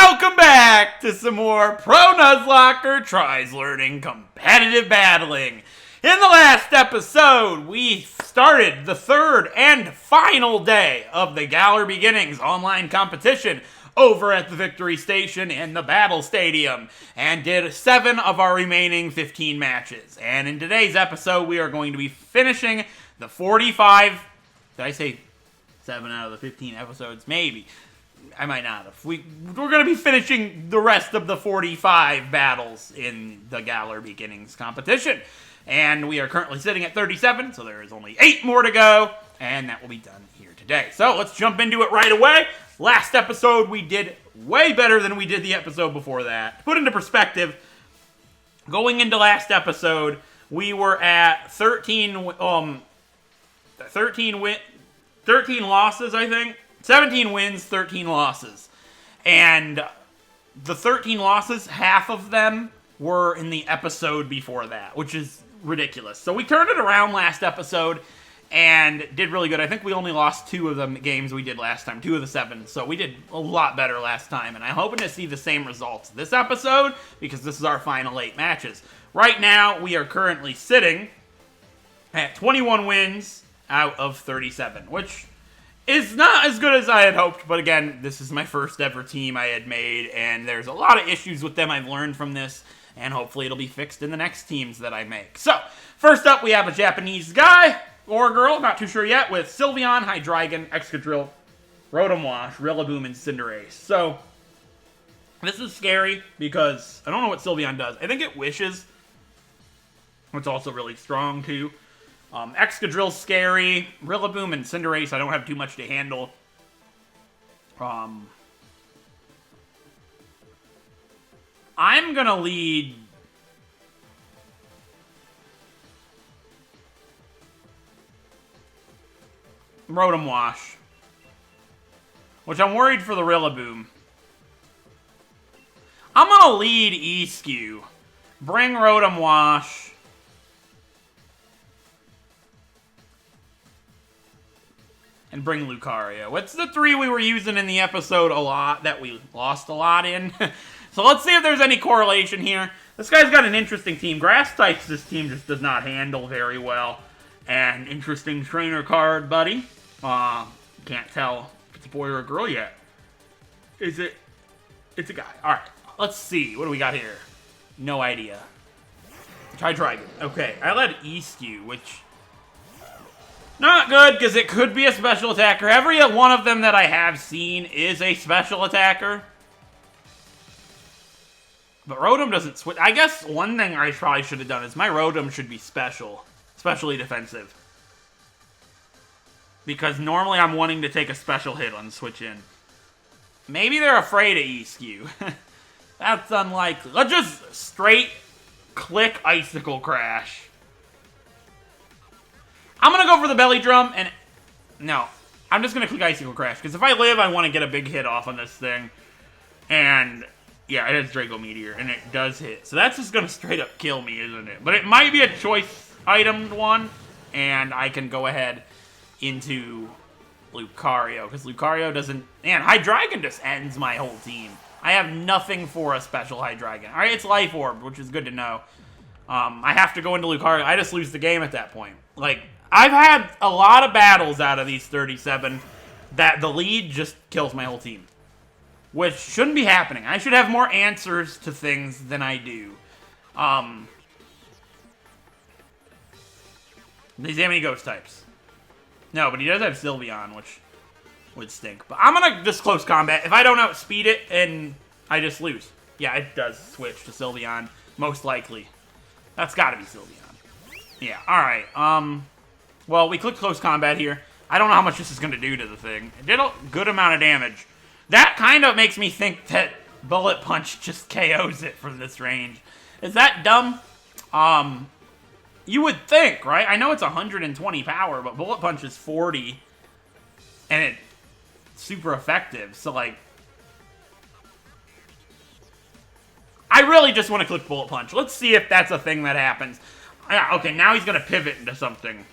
welcome back to some more Pro Nuzlocker Tries Learning Competitive Battling. In the last episode, we started the third and final day of the Galar Beginnings online competition over at the Victory Station in the Battle Stadium, and did 7 of our remaining 15 matches. And in today's episode, we are going to be finishing the 45... Did I say 7 out of the 15 episodes? Maybe. I might not have. We're going to be finishing the rest of the 45 battles in the Galar Beginnings competition. And we are currently sitting at 37, so there is only 8 more to go, and that will be done here today. So let's jump into it right away. Last episode, we did way better than we did the episode before that. To put into perspective, going into last episode, we were at 13 losses, I think. 17 wins, 13 losses. And the 13 losses, half of them were in the episode before that, which is ridiculous. So we turned it around last episode and did really good. I think we only lost 2 of the games we did last time, 2 of the 7. So we did a lot better last time, and I'm hoping to see the same results this episode because this is our final 8 matches. Right now, we are currently sitting at 21 wins out of 37, which is not as good as I had hoped, but again, this is my first ever team I had made, and there's a lot of issues with them I've learned from this, and hopefully it'll be fixed in the next teams that I make. So, first up, we have a Japanese guy, or girl, not too sure yet, with Sylveon, Hydreigon, Excadrill, ROTOM-WASH, Rillaboom, and Cinderace. So, this is scary, because I don't know what Sylveon does. I think it wishes, which is also really strong, too. Excadrill's scary. Rillaboom and Cinderace, I don't have too much to handle. I'm gonna lead ROTOM-WASH, which I'm worried for the Rillaboom. I'm gonna lead Eskew. Bring ROTOM-WASH. And bring Lucario. What's the 3 we were using in the episode a lot that we lost a lot in? So let's see if there's any correlation here. This guy's got an interesting team. Grass types this team just does not handle very well. And interesting trainer card, buddy. Can't tell if it's a boy or a girl yet. Is it? It's a guy. Alright, let's see. What do we got here? No idea. Hydreigon. Okay, I led Eskew, which... not good, because it could be a special attacker. Every one of them that I have seen is a special attacker. But Rotom doesn't switch. I guess one thing I probably should have done is my Rotom should be specially defensive. Because normally I'm wanting to take a special hit on switch in. Maybe they're afraid of Eskew. That's unlikely. Let's just straight click Icicle Crash. I'm going to go for the Belly Drum, and... no. I'm just going to click Icicle Crash, because if I live, I want to get a big hit off on this thing. And, yeah, it has Draco Meteor, and it does hit. So that's just going to straight up kill me, isn't it? But it might be a choice item one, and I can go ahead into Lucario, because Lucario doesn't... man, Hydreigon just ends my whole team. I have nothing for a special Hydreigon. Alright, it's Life Orb, which is good to know. I have to go into Lucario. I just lose the game at that point. Like... I've had a lot of battles out of these 37 that the lead just kills my whole team. Which shouldn't be happening. I should have more answers to things than I do. Does he have any ghost types? No, but he does have Sylveon, which would stink. But I'm going to just close combat. If I don't outspeed it, and I just lose. Yeah, it does switch to Sylveon, most likely. That's got to be Sylveon. Yeah, alright. Well, we clicked close combat here. I don't know how much this is going to do to the thing. It did a good amount of damage. That kind of makes me think that Bullet Punch just KOs it from this range. Is that dumb? You would think, right? I know it's 120 power, but Bullet Punch is 40. And it's super effective. So, like... I really just want to click Bullet Punch. Let's see if that's a thing that happens. Yeah, okay, now he's going to pivot into something.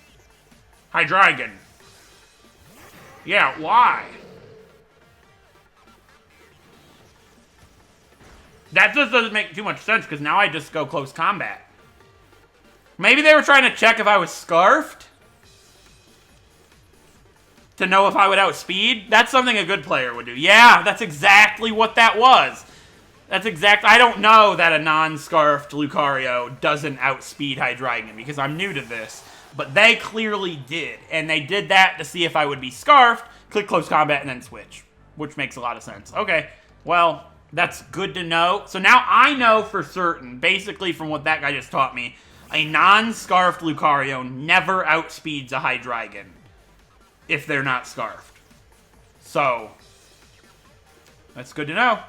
Hydreigon. Yeah, why? That just doesn't make too much sense, because now I just go close combat. Maybe they were trying to check if I was Scarfed? To know if I would outspeed? That's something a good player would do. Yeah, that's exactly what that was. I don't know that a non-Scarfed Lucario doesn't outspeed Hydreigon, because I'm new to this. But they clearly did. And they did that to see if I would be Scarfed, click close combat, and then switch. Which makes a lot of sense. Okay, well, that's good to know. So now I know for certain, basically from what that guy just taught me, a non-Scarfed Lucario never outspeeds a Hydreigon if they're not Scarfed. So, that's good to know.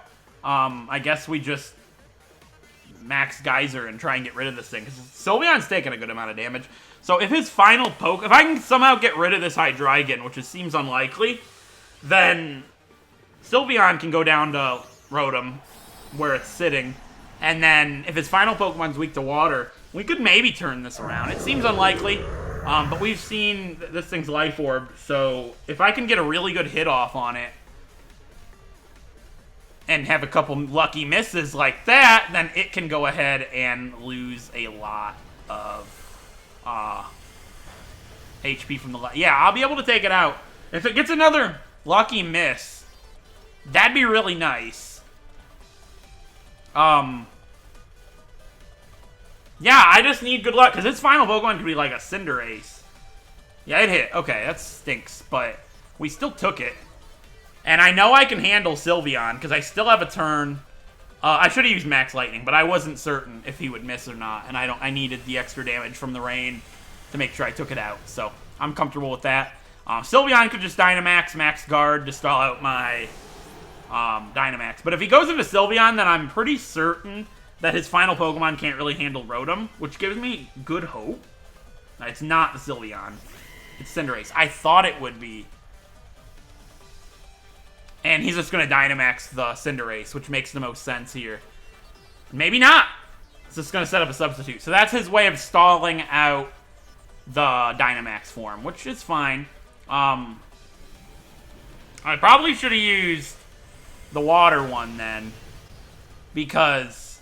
I guess we just max Geyser and try and get rid of this thing, because Sylveon's taking a good amount of damage. So if his final poke, if I can somehow get rid of this Hydreigon, which seems unlikely, then Sylveon can go down to Rotom, where it's sitting, and then if his final Pokemon's weak to water, we could maybe turn this around. It seems unlikely, but we've seen this thing's Life Orb, so if I can get a really good hit off on it, and have a couple lucky misses like that, then it can go ahead and lose a lot of HP from the... Yeah, I'll be able to take it out. If it gets another lucky miss, that'd be really nice. Yeah, I just need good luck, because its final Pokemon could be like a Cinderace. Yeah, it hit. Okay, that stinks, but we still took it. And I know I can handle Sylveon, because I still have a turn. I should have used Max Lightning, but I wasn't certain if he would miss or not, and I needed the extra damage from the rain to make sure I took it out, so I'm comfortable with that. Sylveon could just Dynamax, Max Guard to stall out my Dynamax. But if he goes into Sylveon, then I'm pretty certain that his final Pokemon can't really handle Rotom, which gives me good hope. It's not the Sylveon. It's Cinderace. I thought it would be. And he's just going to Dynamax the Cinderace, which makes the most sense here. Maybe not. It's just going to set up a substitute. So that's his way of stalling out the Dynamax form, which is fine. I probably should have used the water one then, because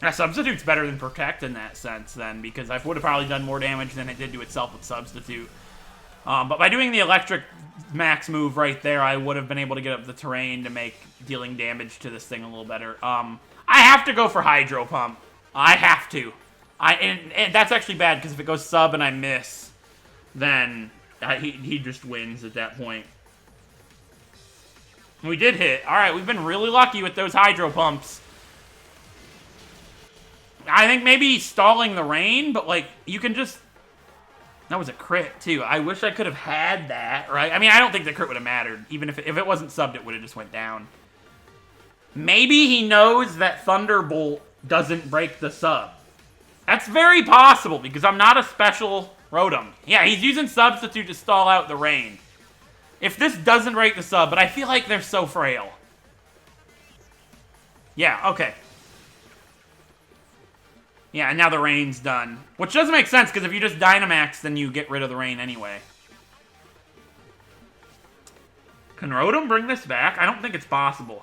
a substitute's better than Protect in that sense then, because I would have probably done more damage than it did to itself with Substitute. But by doing the Electric Max move right there, I would have been able to get up the terrain to make dealing damage to this thing a little better. I have to go for Hydro Pump. I have to. And that's actually bad, because if it goes sub and I miss, then he just wins at that point. We did hit. Alright, we've been really lucky with those Hydro Pumps. I think maybe stalling the rain, but like, you can just... That was a crit, too. I wish I could have had that, right? I mean, I don't think the crit would have mattered. Even if it wasn't subbed, it would have just went down. Maybe he knows that Thunderbolt doesn't break the sub. That's very possible, because I'm not a special Rotom. Yeah, he's using Substitute to stall out the rain. If this doesn't break the sub, but I feel like they're so frail. Yeah, okay. Yeah, and now the rain's done. Which doesn't make sense, because if you just Dynamax, then you get rid of the rain anyway. Can Rotom bring this back? I don't think it's possible.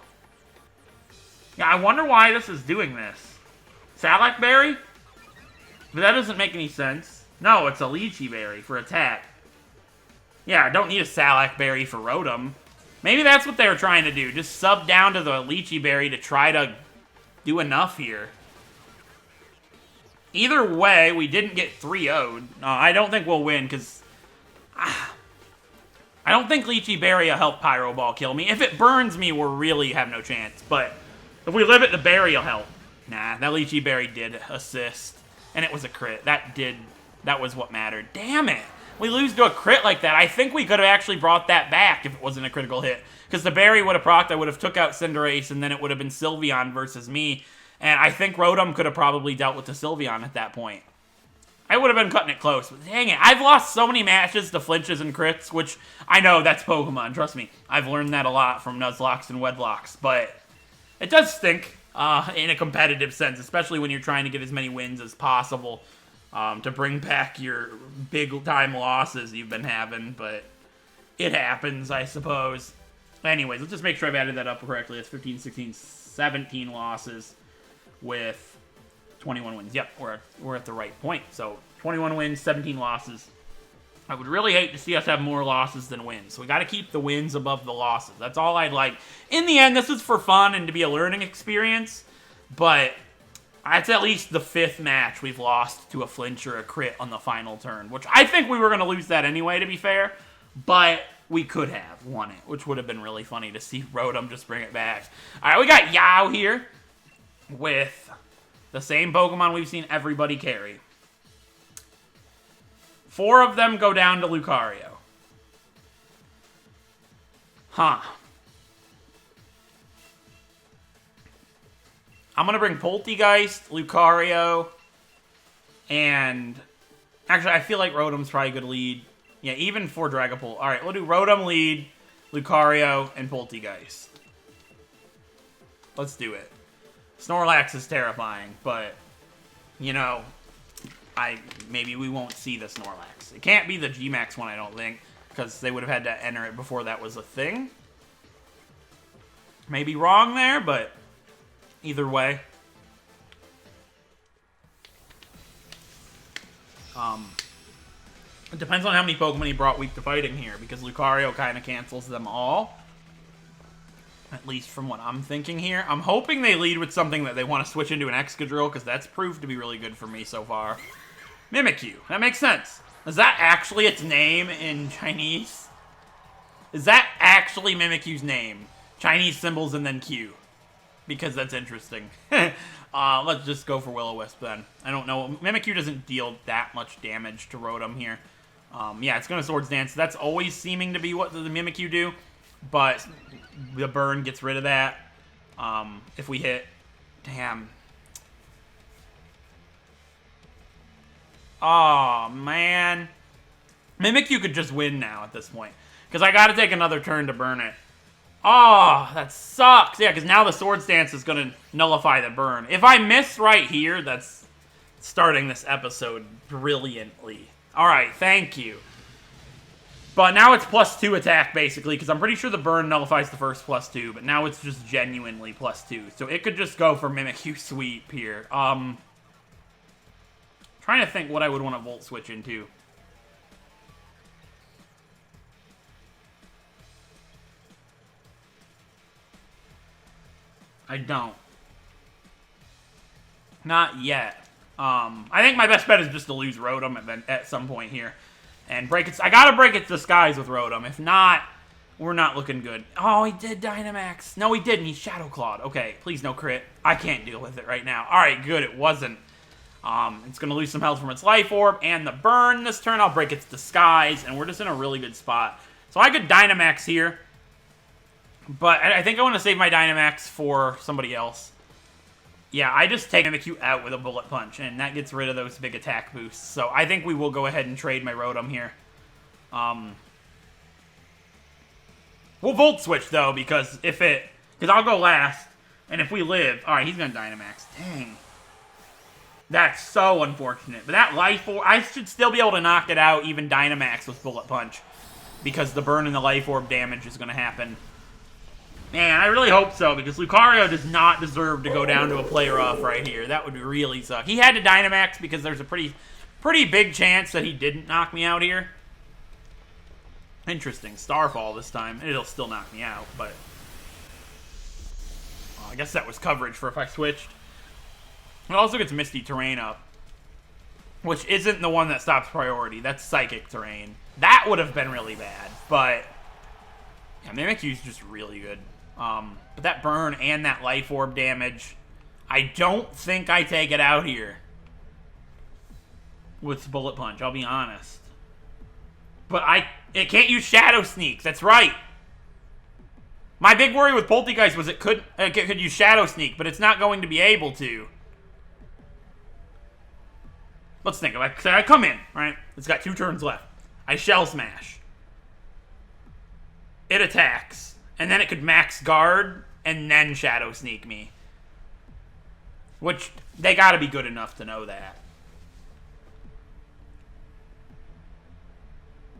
Yeah, I wonder why this is doing this. Salac Berry? But that doesn't make any sense. No, it's a Lychee Berry for attack. Yeah, I don't need a Salac Berry for Rotom. Maybe that's what they were trying to do. Just sub down to the Lychee Berry to try to do enough here. Either way, we didn't get 3-0'd. I don't think we'll win, because... I don't think Lychee Berry will help Pyro Ball kill me. If it burns me, we'll really have no chance. But if we live it, the Berry will help. Nah, that Lychee Berry did assist. And it was a crit. That was what mattered. Damn it! We lose to a crit like that. I think we could have actually brought that back if it wasn't a critical hit. Because the Berry would have procced, I would have took out Cinderace, and then it would have been Sylveon versus me. And I think Rotom could have probably dealt with the Sylveon at that point. I would have been cutting it close, but dang it. I've lost so many matches to flinches and crits, which I know that's Pokemon, trust me. I've learned that a lot from Nuzlockes and Wedlockes, but it does stink in a competitive sense, especially when you're trying to get as many wins as possible to bring back your big-time losses you've been having, but it happens, I suppose. Anyways, let's just make sure I've added that up correctly. It's 15, 16, 17 losses with 21 wins. Yep, we're at the right point. So 21 wins, 17 losses. I would really hate to see us have more losses than wins. So we got to keep the wins above the losses. That's all I'd like. In the end, this is for fun and to be a learning experience. But it's at least the 5th match we've lost to a flinch or a crit on the final turn. Which I think we were going to lose that anyway, to be fair. But we could have won it, which would have been really funny to see Rotom just bring it back. All right, we got Yao here with the same Pokemon we've seen everybody carry. 4 of them go down to Lucario. Huh. I'm going to bring Poltegeist, Lucario, and... Actually, I feel like Rotom's probably a good lead. Yeah, even for Dragapult. Alright, we'll do Rotom lead, Lucario, and Poltegeist. Let's do it. Snorlax is terrifying, but, you know, maybe we won't see the Snorlax. It can't be the G-Max one, I don't think, because they would have had to enter it before that was a thing. Maybe wrong there, but either way. It depends on how many Pokemon he brought weak to fighting here, because Lucario kind of cancels them all. At least from what I'm thinking here. I'm hoping they lead with something that they want to switch into an Excadrill, because that's proved to be really good for me so far. Mimikyu. That makes sense. Is that actually its name in Chinese? Is that actually Mimikyu's name? Chinese symbols and then Q. Because that's interesting. Let's just go for Will-O-Wisp then. I don't know. Mimikyu doesn't deal that much damage to Rotom here. Yeah, it's going to Swords Dance. That's always seeming to be what the Mimikyu do. But the burn gets rid of that. If we hit... Damn. Oh, man. Mimikyu could just win now at this point. Because I got to take another turn to burn it. Oh, that sucks. Yeah, because now the Swords Dance is going to nullify the burn. If I miss right here, that's starting this episode brilliantly. Alright, thank you. But now it's +2 attack, basically, because I'm pretty sure the burn nullifies the first +2, but now it's just genuinely +2. So it could just go for Mimikyu Sweep here. Trying to think what I would want to Volt Switch into. I don't. Not yet. I think my best bet is just to lose Rotom at some point here. And break its... I gotta break its disguise with Rotom. If not, we're not looking good. Oh, he did Dynamax. No, he didn't. He Shadow Clawed. Okay, please no crit. I can't deal with it right now. Alright, good. It wasn't. It's gonna lose some health from its Life Orb and the burn this turn. I'll break its disguise, and we're just in a really good spot. So I could Dynamax here. But I think I want to save my Dynamax for somebody else. Yeah, I just take Mimikyu out with a Bullet Punch, and that gets rid of those big attack boosts. So I think we will go ahead and trade my Rotom here. We'll Volt Switch, though, because if it... Because I'll go last, and if we live... Alright, he's going to Dynamax. Dang. That's so unfortunate. But that Life Orb... I should still be able to knock it out, even Dynamax with Bullet Punch. Because the burn and the Life Orb damage is going to happen. Man, I really hope so, because Lucario does not deserve to go down to a player off right here. That would really suck. He had to Dynamax because there's a pretty big chance that he didn't knock me out here. Interesting. Starfall this time. It'll still knock me out, but... Well, I guess that was coverage for if I switched. It also gets Misty Terrain up, which isn't the one that stops priority. That's Psychic Terrain. That would have been really bad, but... Yeah, Mimikyu's just really good. But that burn and that Life Orb damage, I don't think I take it out here with Bullet Punch, I'll be honest. But it can't use Shadow Sneak, that's right. My big worry with Poltegeist was it could use Shadow Sneak, but it's not going to be able to. Let's think of it. I come in, right? It's got 2 turns left. I Shell Smash. It attacks. And then it could max guard and then Shadow Sneak me. Which, they gotta be good enough to know that.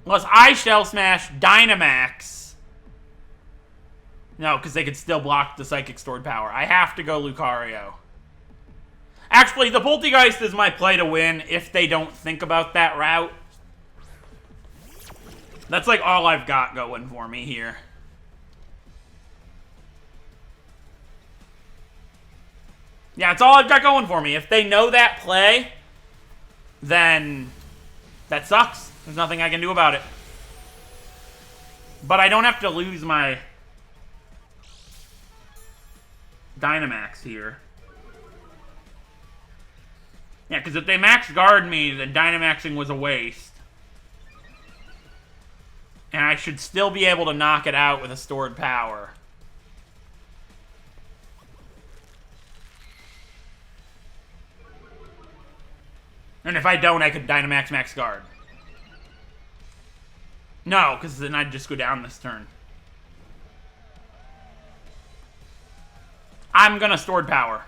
Unless I Shell Smash Dynamax. No, because they could still block the Psychic Stored Power. I have to go Lucario. Actually, the Poltergeist is my play to win if they don't think about that route. That's like all I've got going for me here. Yeah, it's all I've got going for me. If they know that play, then that sucks. There's nothing I can do about it. But I don't have to lose my Dynamax here. Yeah, because if they max guard me, then Dynamaxing was a waste. And I should still be able to knock it out with a stored power. And if I don't, I could Dynamax max guard. No, because then I'd just go down this turn. I'm going to stored power.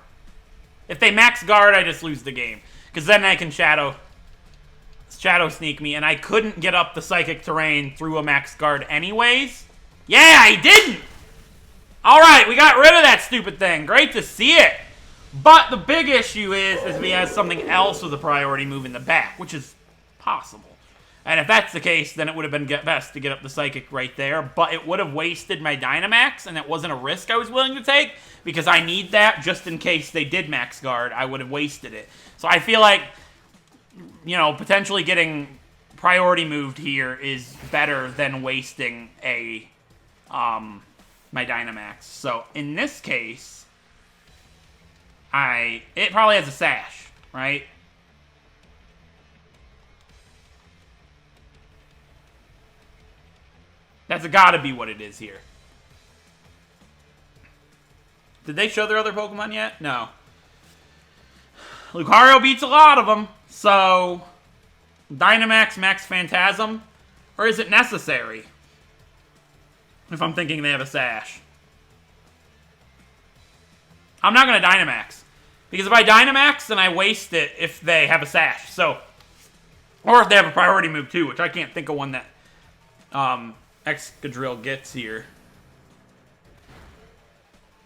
If they max guard, I just lose the game. Because then I can Shadow Sneak me, and I couldn't get up the Psychic Terrain through a max guard anyways. Yeah, I didn't! Alright, we got rid of that stupid thing. Great to see it. But the big issue is if he has something else with a priority move in the back, which is possible. And if that's the case, then it would have been best to get up the Psychic right there. But it would have wasted my Dynamax, and it wasn't a risk I was willing to take, because I need that just in case they did max guard. I would have wasted it. So I feel like, you know, potentially getting priority moved here is better than wasting a my Dynamax. So in this case, it probably has a Sash, right? That's gotta be what it is here. Did they show their other Pokemon yet? No. Lucario beats a lot of them, so Dynamax, Max Phantasm, or is it necessary? If I'm thinking they have a Sash. I'm not going to Dynamax, because if I Dynamax, then I waste it if they have a Sash, so, or if they have a priority move too, which I can't think of one that Excadrill gets here.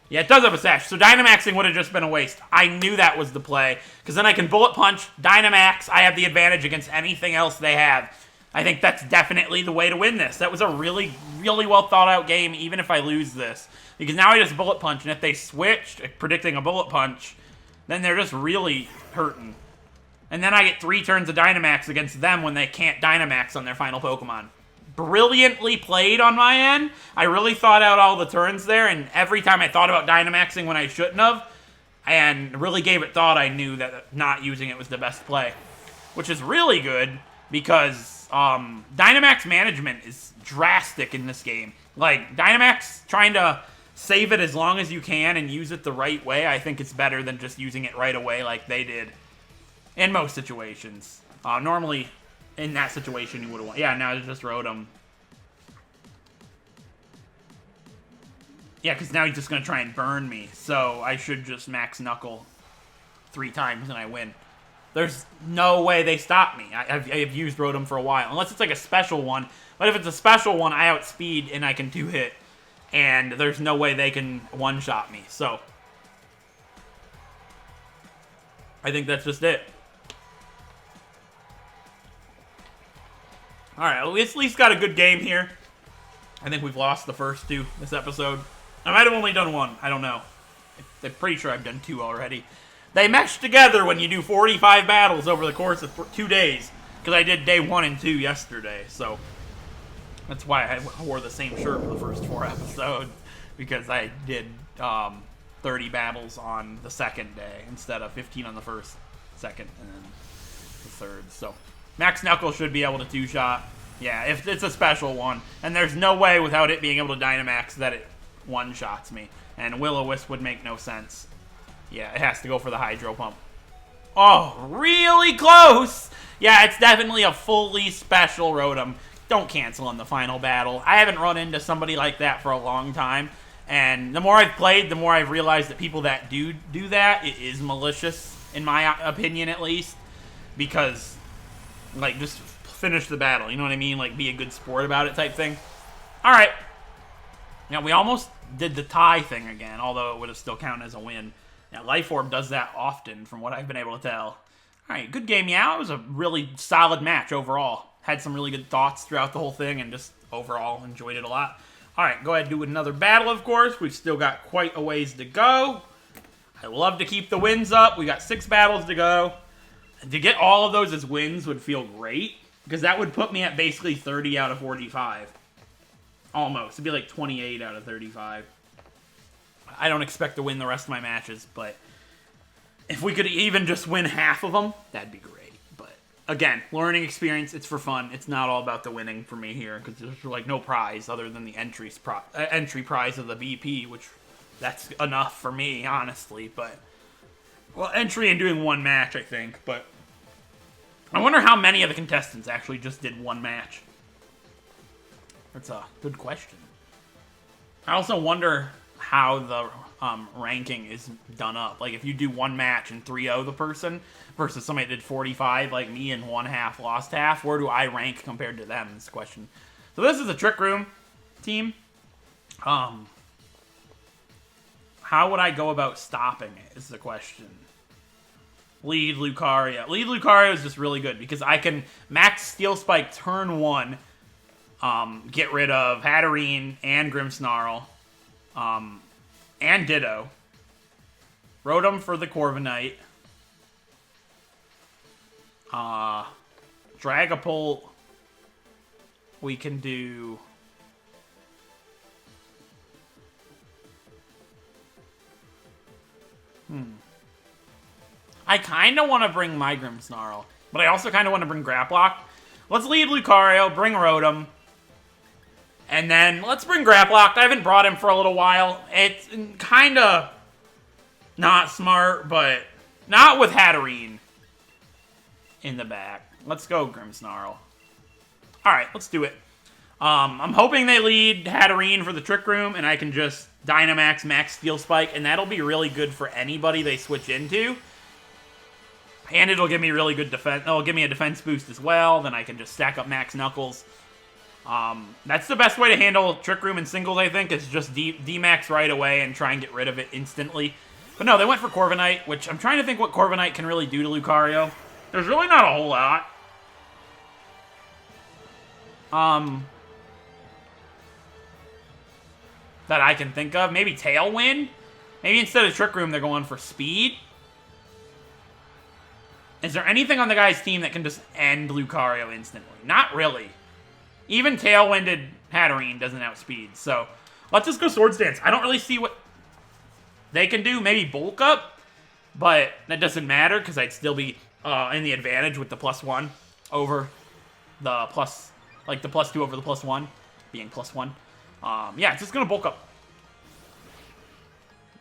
Yeah, it does have a Sash, so Dynamaxing would have just been a waste. I knew that was the play, because then I can Bullet Punch, Dynamax, I have the advantage against anything else they have. I think that's definitely the way to win this. That was a really, really well thought out game, even if I lose this. Because now I just Bullet Punch, and if they switch, predicting a Bullet Punch, then they're just really hurting. And then I get 3 turns of Dynamax against them when they can't Dynamax on their final Pokemon. Brilliantly played on my end. I really thought out all the turns there, and every time I thought about Dynamaxing when I shouldn't have, and really gave it thought, I knew that not using it was the best play. Which is really good, because Dynamax management is drastic in this game. Like, Dynamax trying to save it as long as you can and use it the right way, I think it's better than just using it right away like they did. In most situations. Normally, in that situation, you would have won. Yeah, now it's just Rotom. Yeah, because now he's just going to try and burn me. So I should just max Knuckle 3 times and I win. There's no way they stop me. I've used Rotom for a while. Unless it's like a special one. But if it's a special one, I outspeed and I can 2-hit. And there's no way they can one-shot me. So I think that's just it. Alright, we at least got a good game here. I think we've lost the first 2 this episode. I might have only done 1. I don't know. I'm pretty sure I've done 2 already. They mesh together when you do 45 battles over the course of 2 days. Because I did day 1 and 2 yesterday. So that's why I wore the same shirt for the first 4 episodes. Because I did 30 battles on the second day instead of 15 on the first, second, and then the third. So Max Knuckle should be able to 2-shot. Yeah, if it's a special one. And there's no way without it being able to Dynamax that it one-shots me. And Will-O-Wisp would make no sense. Yeah, it has to go for the Hydro Pump. Oh, really close! Yeah, it's definitely a fully special Rotom. Don't cancel in the final battle. I haven't run into somebody like that for a long time. And the more I've played, the more I've realized that people that do that, it is malicious, in my opinion at least. Because, like, just finish the battle, you know what I mean? Like, be a good sport about it type thing. Alright. Now, we almost did the tie thing again, although it would have still counted as a win. Now, Life Orb does that often, from what I've been able to tell. Alright, good game, yeah. It was a really solid match overall. Had some really good thoughts throughout the whole thing, and just overall enjoyed it a lot. Alright, go ahead and do another battle, of course. We've still got quite a ways to go. I love to keep the wins up. We got 6 battles to go. To get all of those as wins would feel great, because that would put me at basically 30 out of 45. Almost. It'd be like 28 out of 35. I don't expect to win the rest of my matches, but if we could even just win half of them, that'd be great. But again, learning experience, it's for fun. It's not all about the winning for me here, because there's like no prize other than the entry prize of the BP, which that's enough for me, honestly. But well, entry and doing one match, I think. But I wonder how many of the contestants actually just did one match. That's a good question. I also wonder how the ranking is done up. Like, if you do one match and 3-0 the person versus somebody that did 45, like me, and won half, lost half, where do I rank compared to them is the question. So this is a Trick Room team. How would I go about stopping it is the question. Lead Lucario. Lead Lucario is just really good because I can max Steel Spike turn 1, get rid of Hatterene and Grimmsnarl, and Ditto. Rotom for the Corviknight. Dragapult. We can do... I kind of want to bring my Grimmsnarl, but I also kind of want to bring Grapplock. Let's lead Lucario, bring Rotom, and then let's bring Grapplock. I haven't brought him for a little while. It's kind of not smart, but not with Hatterene in the back. Let's go Grimmsnarl. Alright, let's do it. I'm hoping they lead Hatterene for the Trick Room, and I can just Dynamax, Max Steel Spike, and that'll be really good for anybody they switch into. And it'll give me really good defense. It'll give me a defense boost as well. Then I can just stack up Max Knuckles. That's the best way to handle Trick Room in singles, I think, is just D-Max right away and try and get rid of it instantly. But no, they went for Corviknight, which I'm trying to think what Corviknight can really do to Lucario. There's really not a whole lot. That I can think of. Maybe Tailwind? Maybe instead of Trick Room, they're going for Speed? Is there anything on the guy's team that can just end Lucario instantly? Not really. Even Tailwinded Hatterene doesn't outspeed, so let's just go Swords Dance. I don't really see what they can do. Maybe Bulk Up, but that doesn't matter because I'd still be in the advantage with the +1 over the plus, like the +2 over the +1 being +1. Yeah, it's just gonna Bulk Up.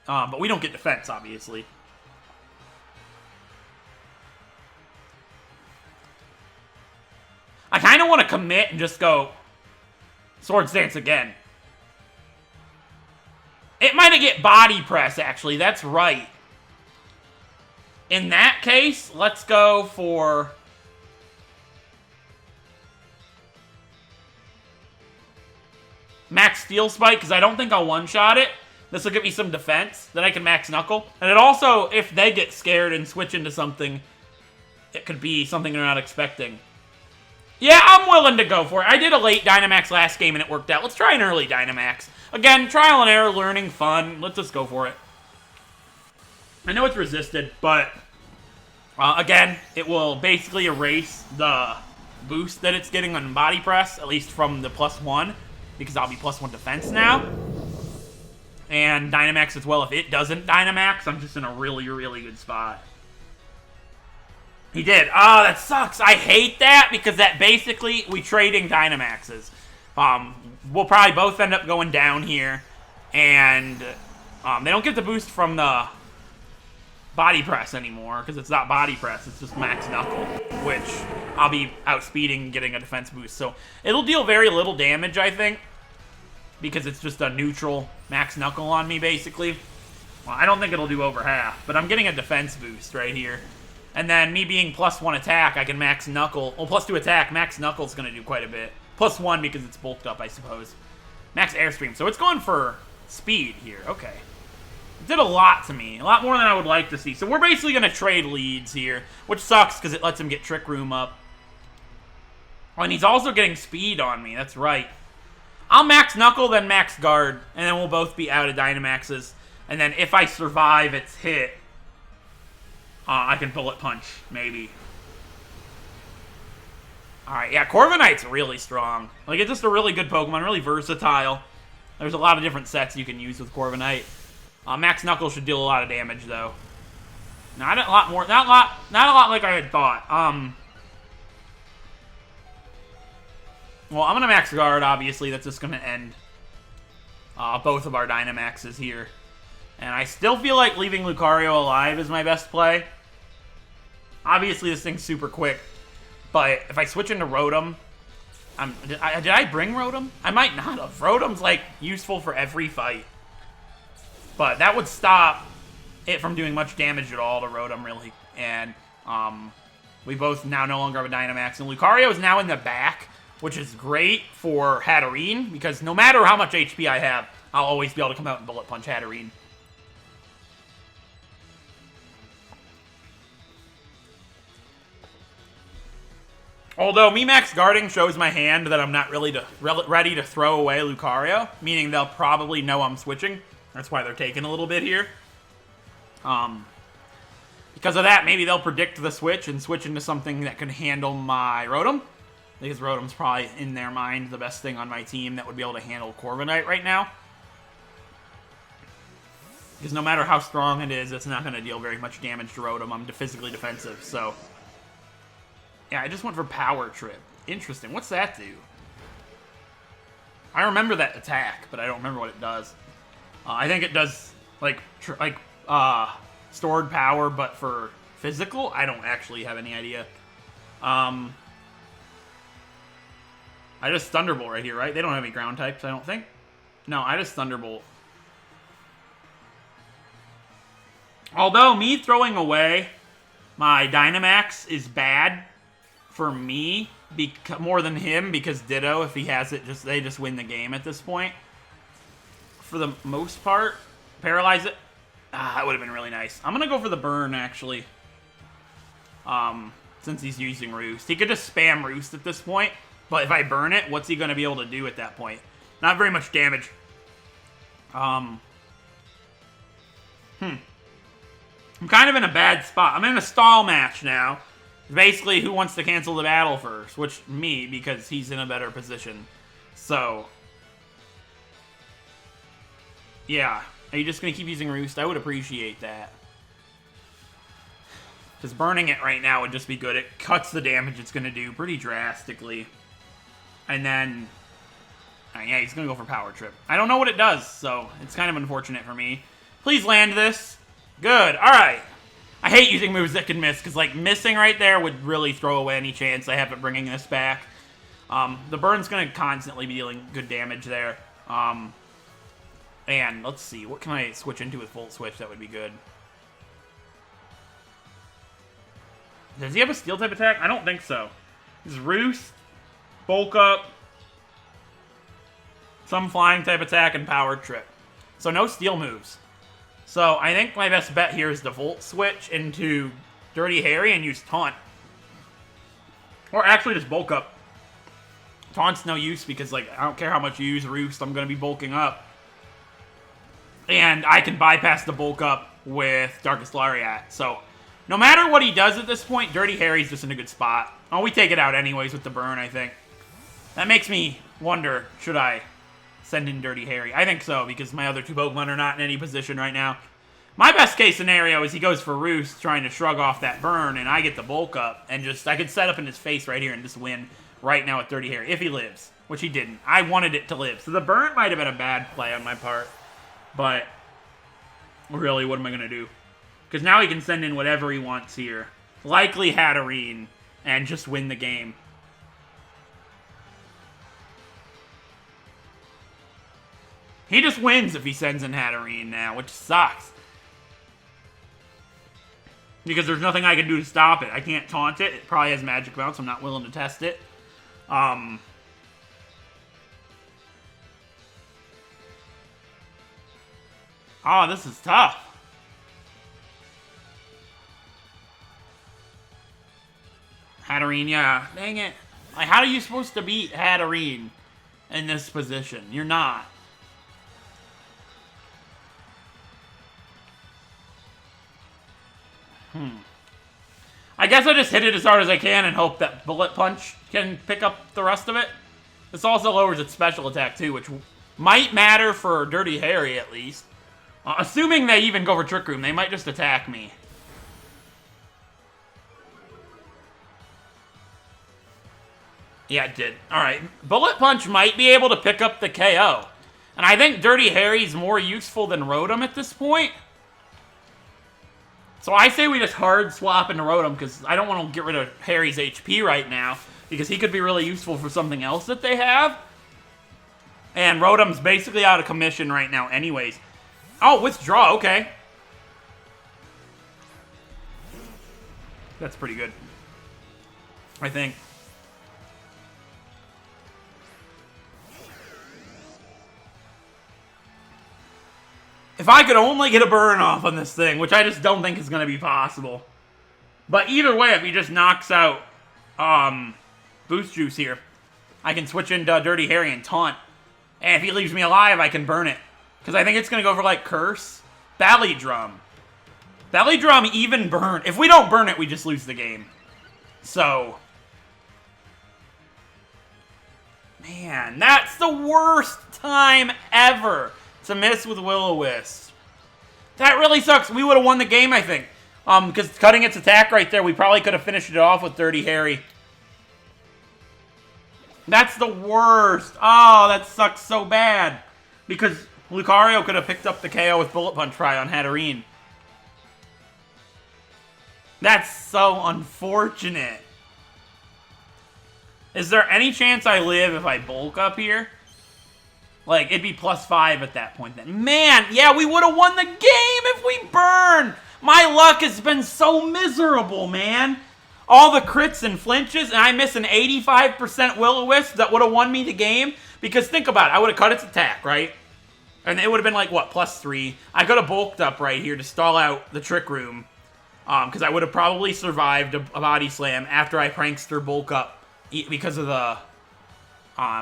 But we don't get defense, obviously. I kind of want to commit and just go Swords Dance again. It might get Body Press, actually. That's right. In that case, let's go for... Max Steel Spike, because I don't think I'll one-shot it. This will give me some defense. Then I can Max Knuckle. And it also, if they get scared and switch into something, it could be something they're not expecting. Yeah, I'm willing to go for it. I did a late Dynamax last game and it worked out. Let's try an early Dynamax. Again, trial and error, learning, fun. Let's just go for it. I know it's resisted, but again, it will basically erase the boost that it's getting on Body Press, at least from the +1, because I'll be +1 defense now. And Dynamax as well. If it doesn't Dynamax, I'm just in a really, really good spot. He did. Oh, that sucks. I hate that because that basically, we trading Dynamaxes. We'll probably both end up going down here. And they don't get the boost from the Body Press anymore because it's not Body Press. It's just Max Knuckle, which I'll be outspeeding and getting a defense boost. So it'll deal very little damage, I think, because it's just a neutral Max Knuckle on me, basically. Well, I don't think it'll do over half, but I'm getting a defense boost right here. And then me being +1 attack, I can Max Knuckle. Well, +2 attack, Max Knuckle's going to do quite a bit. +1 because it's bulked up, I suppose. Max Airstream. So it's going for speed here. Okay. It did a lot to me. A lot more than I would like to see. So we're basically going to trade leads here, which sucks because it lets him get Trick Room up. Oh, and he's also getting speed on me. That's right. I'll max Knuckle, then max Guard, and then we'll both be out of Dynamaxes. And then if I survive its hit, I can Bullet Punch, maybe. Alright, yeah, Corviknight's really strong. Like, it's just a really good Pokemon, really versatile. There's a lot of different sets you can use with Corviknight. Max Knuckle should deal a lot of damage, though. Not a lot more, not a lot like I had thought. Well, I'm gonna max Guard, obviously. That's just gonna end both of our Dynamaxes here. And I still feel like leaving Lucario alive is my best play. Obviously, this thing's super quick. But if I switch into Rotom... did I bring Rotom? I might not have. Rotom's, like, useful for every fight. But that would stop it from doing much damage at all to Rotom, really. And we both now no longer have a Dynamax. And Lucario is now in the back, which is great for Hatterene, because no matter how much HP I have, I'll always be able to come out and Bullet Punch Hatterene. Although me max guarding shows my hand that I'm not really ready to throw away Lucario, meaning they'll probably know I'm switching. That's why they're taking a little bit here. Because of that, maybe they'll predict the switch and switch into something that can handle my Rotom. Because Rotom's probably, in their mind, the best thing on my team that would be able to handle Corviknight right now. Because no matter how strong it is, it's not going to deal very much damage to Rotom. I'm physically defensive, so... Yeah, I just went for Power Trip. Interesting. What's that do? I remember that attack, but I don't remember what it does. I think it does, like stored power, but for physical? I don't actually have any idea. I just Thunderbolt right here, right? They don't have any ground types, I don't think. No, I just Thunderbolt. Although, me throwing away my Dynamax is bad for me, more than him, because Ditto, if he has it, they just win the game at this point. For the most part, paralyze it. That would have been really nice. I'm gonna go for the burn, actually. Since he's using Roost. He could just spam Roost at this point, but if I burn it, what's he gonna be able to do at that point? Not very much damage. I'm kind of in a bad spot. I'm in a stall match now. Basically, who wants to cancel the battle first? Which, me, because he's in a better position. So, yeah. Are you just going to keep using Roost? I would appreciate that. Because burning it right now would just be good. It cuts the damage it's going to do pretty drastically. And then, yeah, he's going to go for Power Trip. I don't know what it does, so it's kind of unfortunate for me. Please land this. Good. All right. I hate using moves that can miss, because, like, missing right there would really throw away any chance I have at bringing this back. The burn's going to constantly be dealing good damage there. And, let's see, what can I switch into with Volt Switch that would be good? Does he have a Steel-type attack? I don't think so. Is Roost, Bulk Up, some Flying-type attack, and Power Trip. So no Steel moves. So, I think my best bet here is to Volt Switch into Dirty Harry and use Taunt. Or actually just Bulk Up. Taunt's no use because, like, I don't care how much you use Roost, I'm going to be bulking up. And I can bypass the Bulk Up with Darkest Lariat. So, no matter what he does at this point, Dirty Harry's just in a good spot. Oh, we take it out anyways with the burn, I think. That makes me wonder, should I send in Dirty Harry? I think so, because my other two Pokemon are not in any position right now. My best case scenario is he goes for Roost, trying to shrug off that burn, and I get the Bulk Up, and just, I could set up in his face right here and just win right now with Dirty Harry, if he lives, which he didn't. I wanted it to live. So the burn might have been a bad play on my part, but really, what am I going to do? Because now he can send in whatever he wants here. Likely Hatterene, and just win the game. He just wins if he sends in Hatterene now, which sucks. Because there's nothing I can do to stop it. I can't taunt it. It probably has Magic Bounce. I'm not willing to test it. Oh, this is tough. Hatterene, yeah. Dang it. Like, how are you supposed to beat Hatterene in this position? You're not. I guess I just hit it as hard as I can and hope that Bullet Punch can pick up the rest of it. This also lowers its special attack, too, which might matter for Dirty Harry, at least. Assuming they even go for Trick Room, they might just attack me. Yeah, it did. Alright, Bullet Punch might be able to pick up the KO. And I think Dirty Harry's more useful than Rotom at this point. So I say we just hard swap into Rotom, because I don't want to get rid of Harry's HP right now, because he could be really useful for something else that they have. And Rotom's basically out of commission right now anyways. Oh, withdraw, okay. That's pretty good, I think. If I could only get a burn off on this thing, which I just don't think is going to be possible. But either way, if he just knocks out Boost Juice here, I can switch into Dirty Harry and taunt. And if he leaves me alive, I can burn it. Because I think it's going to go for, like, Curse. Belly Drum. Belly Drum even burn. If we don't burn it, we just lose the game. So. Man, that's the worst time ever to miss with Will-O-Wisp. That really sucks. We would have won the game, I think. Because cutting its attack right there, we probably could have finished it off with Dirty Harry. That's the worst. Oh, that sucks so bad. Because Lucario could have picked up the KO with Bullet Punch Fry on Hatterene. That's so unfortunate. Is there any chance I live if I bulk up here? Like, it'd be +5 at that point then. Man, yeah, we would have won the game if we burn. My luck has been so miserable, man. All the crits and flinches, and I miss an 85% Will-O-Wisp that would have won me the game. Because think about it, I would have cut its attack, right? And it would have been like, what, +3. I could have bulked up right here to stall out the Trick Room. Because I would have probably survived a Body Slam after I Prankster bulk up because of the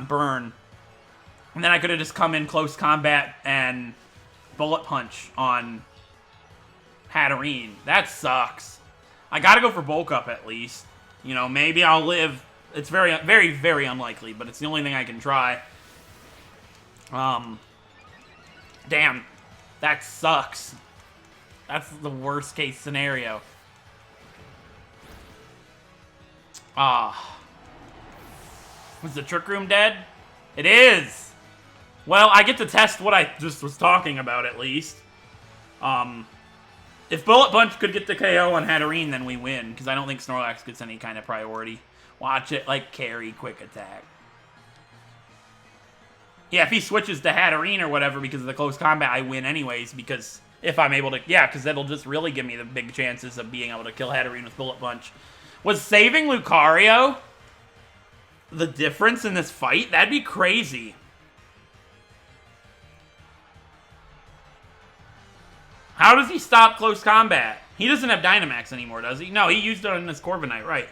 burn. And then I could have just come in close combat and Bullet Punch on Hatterene. That sucks. I gotta go for bulk up at least. You know, maybe I'll live. It's very, very, very unlikely, but it's the only thing I can try. Damn. That sucks. That's the worst case scenario. Was the Trick Room dead? It is! Well, I get to test what I just was talking about, at least. If Bullet Punch could get the KO on Hatterene, then we win, because I don't think Snorlax gets any kind of priority. Watch it, like, carry quick attack. Yeah, if he switches to Hatterene or whatever because of the close combat, I win anyways, because if I'm able to... Yeah, because that'll just really give me the big chances of being able to kill Hatterene with Bullet Punch. Was saving Lucario the difference in this fight? That'd be crazy. How does he stop close combat? He doesn't have Dynamax anymore, does he? No, he used it on his Corviknight, right.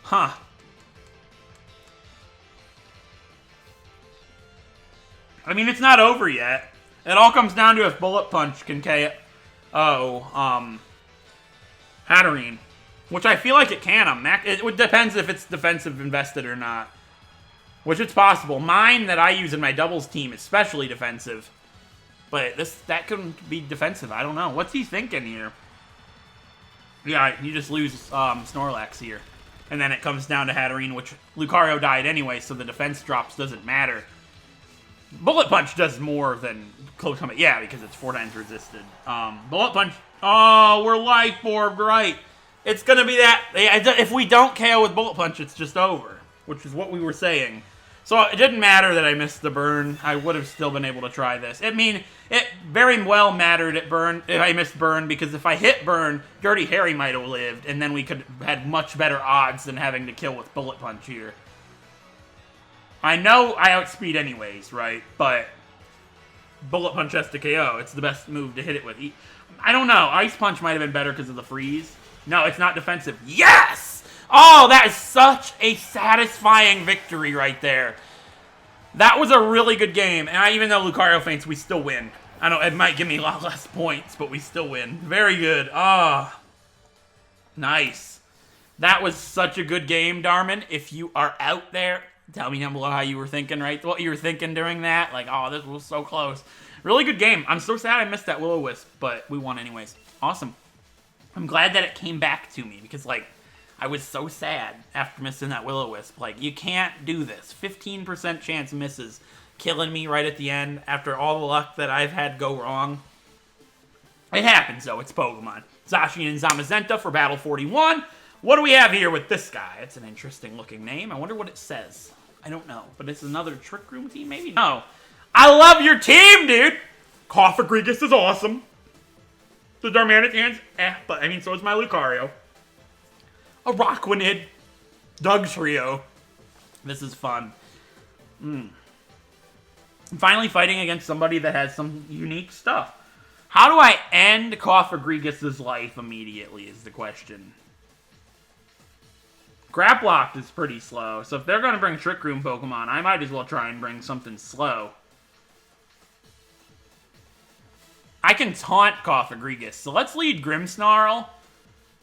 Huh. I mean, it's not over yet. It all comes down to if Bullet Punch can KO Hatterene. Which I feel like it can. It depends if it's defensive invested or not. Which it's possible. Mine that I use in my doubles team is specially defensive. But that could be defensive. I don't know. What's he thinking here? Yeah, you just lose Snorlax here. And then it comes down to Hatterene, which Lucario died anyway, so the defense drops doesn't matter. Bullet Punch does more than close combat. Yeah, because it's 4 times resisted. Bullet Punch. Oh, we're Life Orb, right. It's going to be that. If we don't KO with Bullet Punch, it's just over. Which is what we were saying. So it didn't matter that I missed the burn. I would have still been able to try this. I mean, it very well mattered if I missed burn, because if I hit burn, Dirty Harry might have lived, and then we could have had much better odds than having to kill with Bullet Punch here. I know I outspeed anyways, right? But Bullet Punch has to KO. It's the best move to hit it with. I don't know. Ice Punch might have been better because of the freeze. No, it's not defensive. Yes! Oh, that is such a satisfying victory right there. That was a really good game. And even though Lucario faints, we still win. I know it might give me a lot less points, but we still win. Very good. Ah, nice. That was such a good game, Darman. If you are out there, tell me down below how you were thinking, right? What you were thinking during that. Like, oh, this was so close. Really good game. I'm so sad I missed that Will-O-Wisp, but we won anyways. Awesome. I'm glad that it came back to me because, like, I was so sad after missing that Will-O-Wisp. Like, you can't do this. 15% chance misses. Killing me right at the end after all the luck that I've had go wrong. It happens, though. It's Pokemon. Zacian and Zamazenta for Battle 41. What do we have here with this guy? It's an interesting looking name. I wonder what it says. I don't know. But it's another Trick Room team, maybe? No. I love your team, dude! Cofagrigus is awesome. The Darmanitan's but I mean, so is my Lucario. A Rockwanid. Dugtrio. This is fun. I'm finally fighting against somebody that has some unique stuff. How do I end Cofagrigus' life immediately is the question. Grapploct is pretty slow, so if they're going to bring Trick Room Pokemon, I might as well try and bring something slow. I can taunt Cofagrigus, so let's lead Grimmsnarl,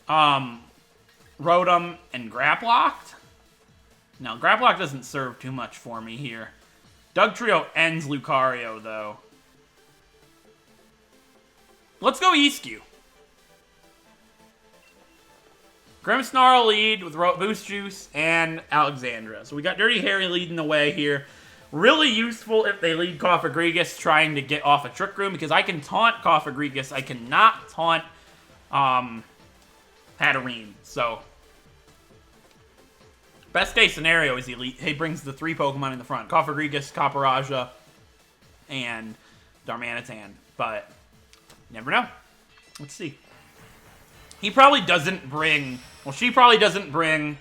Rotom, and Grapploct. No, Grapploct doesn't serve too much for me here. Dugtrio ends Lucario, though. Let's go Eascue. Grimmsnarl lead with Boost Juice and Alexandra. So we got Dirty Harry leading the way here. Really useful if they lead Cofagrigus trying to get off a Trick Room, because I can taunt Cofagrigus. I cannot taunt Hatterene. So best case scenario is he brings the 3 Pokemon in the front. Cofagrigus, Capparaja, and Darmanitan. But never know. Let's see. He probably doesn't bring... Well, she probably doesn't bring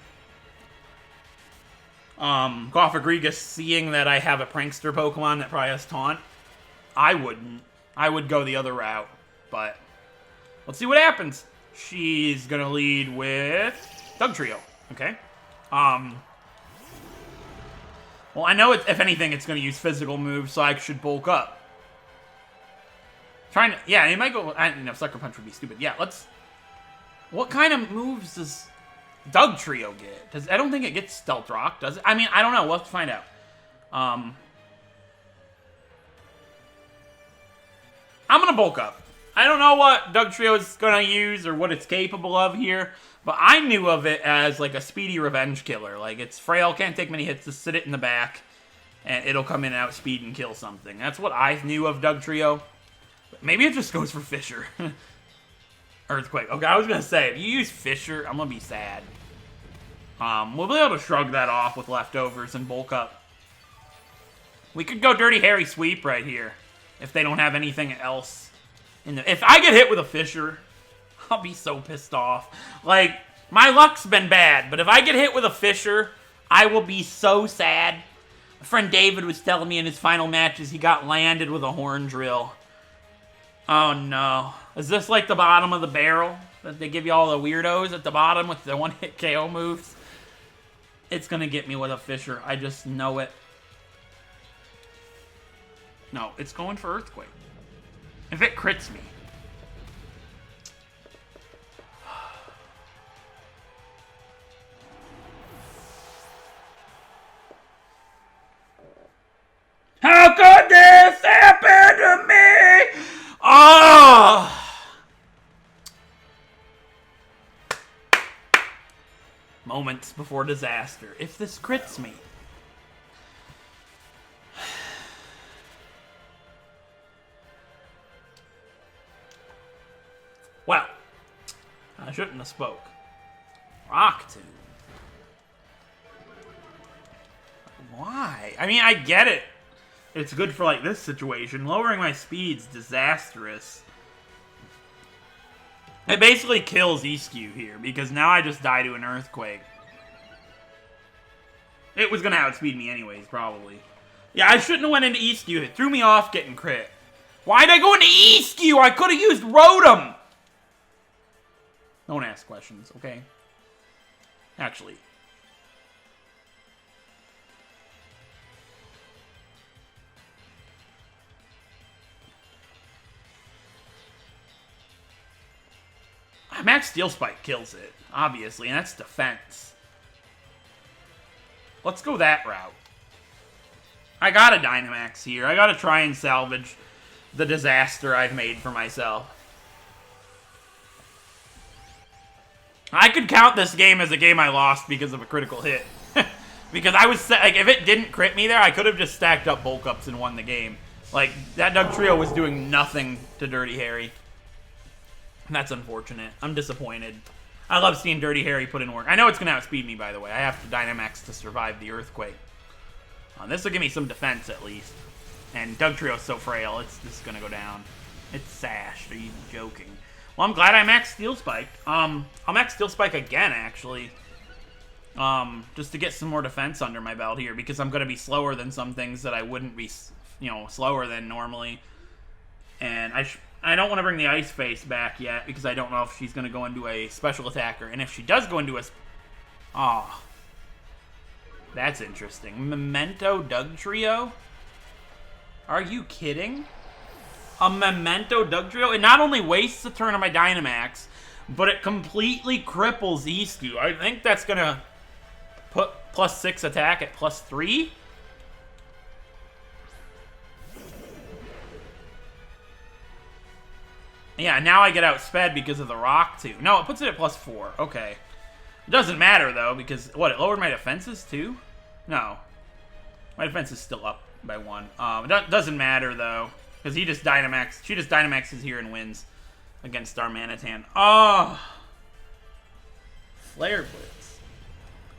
Cofagrigus, seeing that I have a Prankster Pokemon that probably has Taunt. I wouldn't. I would go the other route, but let's see what happens. She's going to lead with Dugtrio, okay? Well, I know if anything, it's going to use physical moves, so I should bulk up. Yeah, it might go... I don't know, Sucker Punch would be stupid. Yeah, let's... What kind of moves does Dugtrio get? I don't think it gets Stealth Rock, does it? I mean, I don't know. We'll have to find out. I'm going to bulk up. I don't know what Dugtrio is going to use or what it's capable of here, but I knew of it as like a speedy revenge killer. Like, it's frail, can't take many hits, just sit it in the back, and it'll come in and outspeed and kill something. That's what I knew of Dugtrio. But maybe it just goes for Fisher. Earthquake. Okay, I was going to say, if you use Fisher, I'm going to be sad. We'll be able to shrug that off with leftovers and bulk up. We could go Dirty Harry Sweep right here, if they don't have anything else. If I get hit with a Fisher, I'll be so pissed off. Like, my luck's been bad, but if I get hit with a Fisher, I will be so sad. My friend David was telling me in his final matches he got landed with a Horn Drill. Oh no. Is this like the bottom of the barrel? That they give you all the weirdos at the bottom with the one-hit KO moves? It's gonna get me with a Fisher. I just know it. No, it's going for Earthquake. If it crits me. How could this happen to me? Oh! Moments before disaster. If this crits me. Well, I shouldn't have spoke. Rock Tomb. Why? I mean, I get it. It's good for, like, this situation. Lowering my speed's disastrous. It basically kills Eascue here, because now I just die to an Earthquake. It was gonna outspeed me anyways, probably. Yeah, I shouldn't have went into ESQ. It threw me off getting crit. Why'd I go into ESQ? I could have used Rotom! Don't ask questions, okay? Actually. Max Steel Spike kills it, obviously, and that's defense. Let's go that route. I got a Dynamax here. I gotta try and salvage the disaster I've made for myself. I could count this game as a game I lost because of a critical hit. Because I was, like, if it didn't crit me there, I could have just stacked up bulk ups and won the game. Like, that Dugtrio was doing nothing to Dirty Harry. That's unfortunate. I'm disappointed. I love seeing Dirty Harry put in work. I know it's going to outspeed me, by the way. I have to Dynamax to survive the Earthquake. This will give me some defense, at least. And Dugtrio's so frail, it's just going to go down. It's sashed. Are you joking? Well, I'm glad I maxed Steel Spike. I'll max Steel Spike again, actually. Just to get some more defense under my belt here, because I'm going to be slower than some things that I wouldn't be, you know, slower than normally. And I don't want to bring the Ice Face back yet, because I don't know if she's going to go into a special attacker. And if she does go into a... Oh. That's interesting. Memento Dugtrio? Are you kidding? A Memento Dugtrio? It not only wastes a turn on my Dynamax, but it completely cripples Eascu. I think that's going to put +6 attack at +3. Yeah, now I get outsped because of the rock, too. No, it puts it at +4. Okay. It doesn't matter, though, because... What, it lowered my defenses, too? No. My defense is still up by 1. It doesn't matter, though, because he just Dynamax... She just Dynamaxes here and wins against Darmanitan. Oh! Flare Blitz.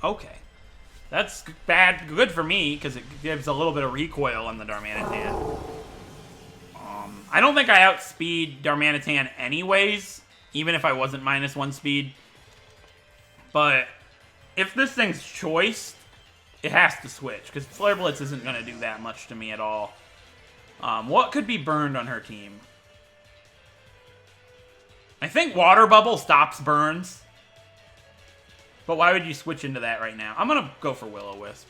Okay. That's good for me, because it gives a little bit of recoil on the Darmanitan. I don't think I outspeed Darmanitan anyways, even if I wasn't -1 speed. But if this thing's choiced, it has to switch, because Flare Blitz isn't going to do that much to me at all. What could be burned on her team? I think Water Bubble stops burns. But why would you switch into that right now? I'm going to go for Will-O-Wisp.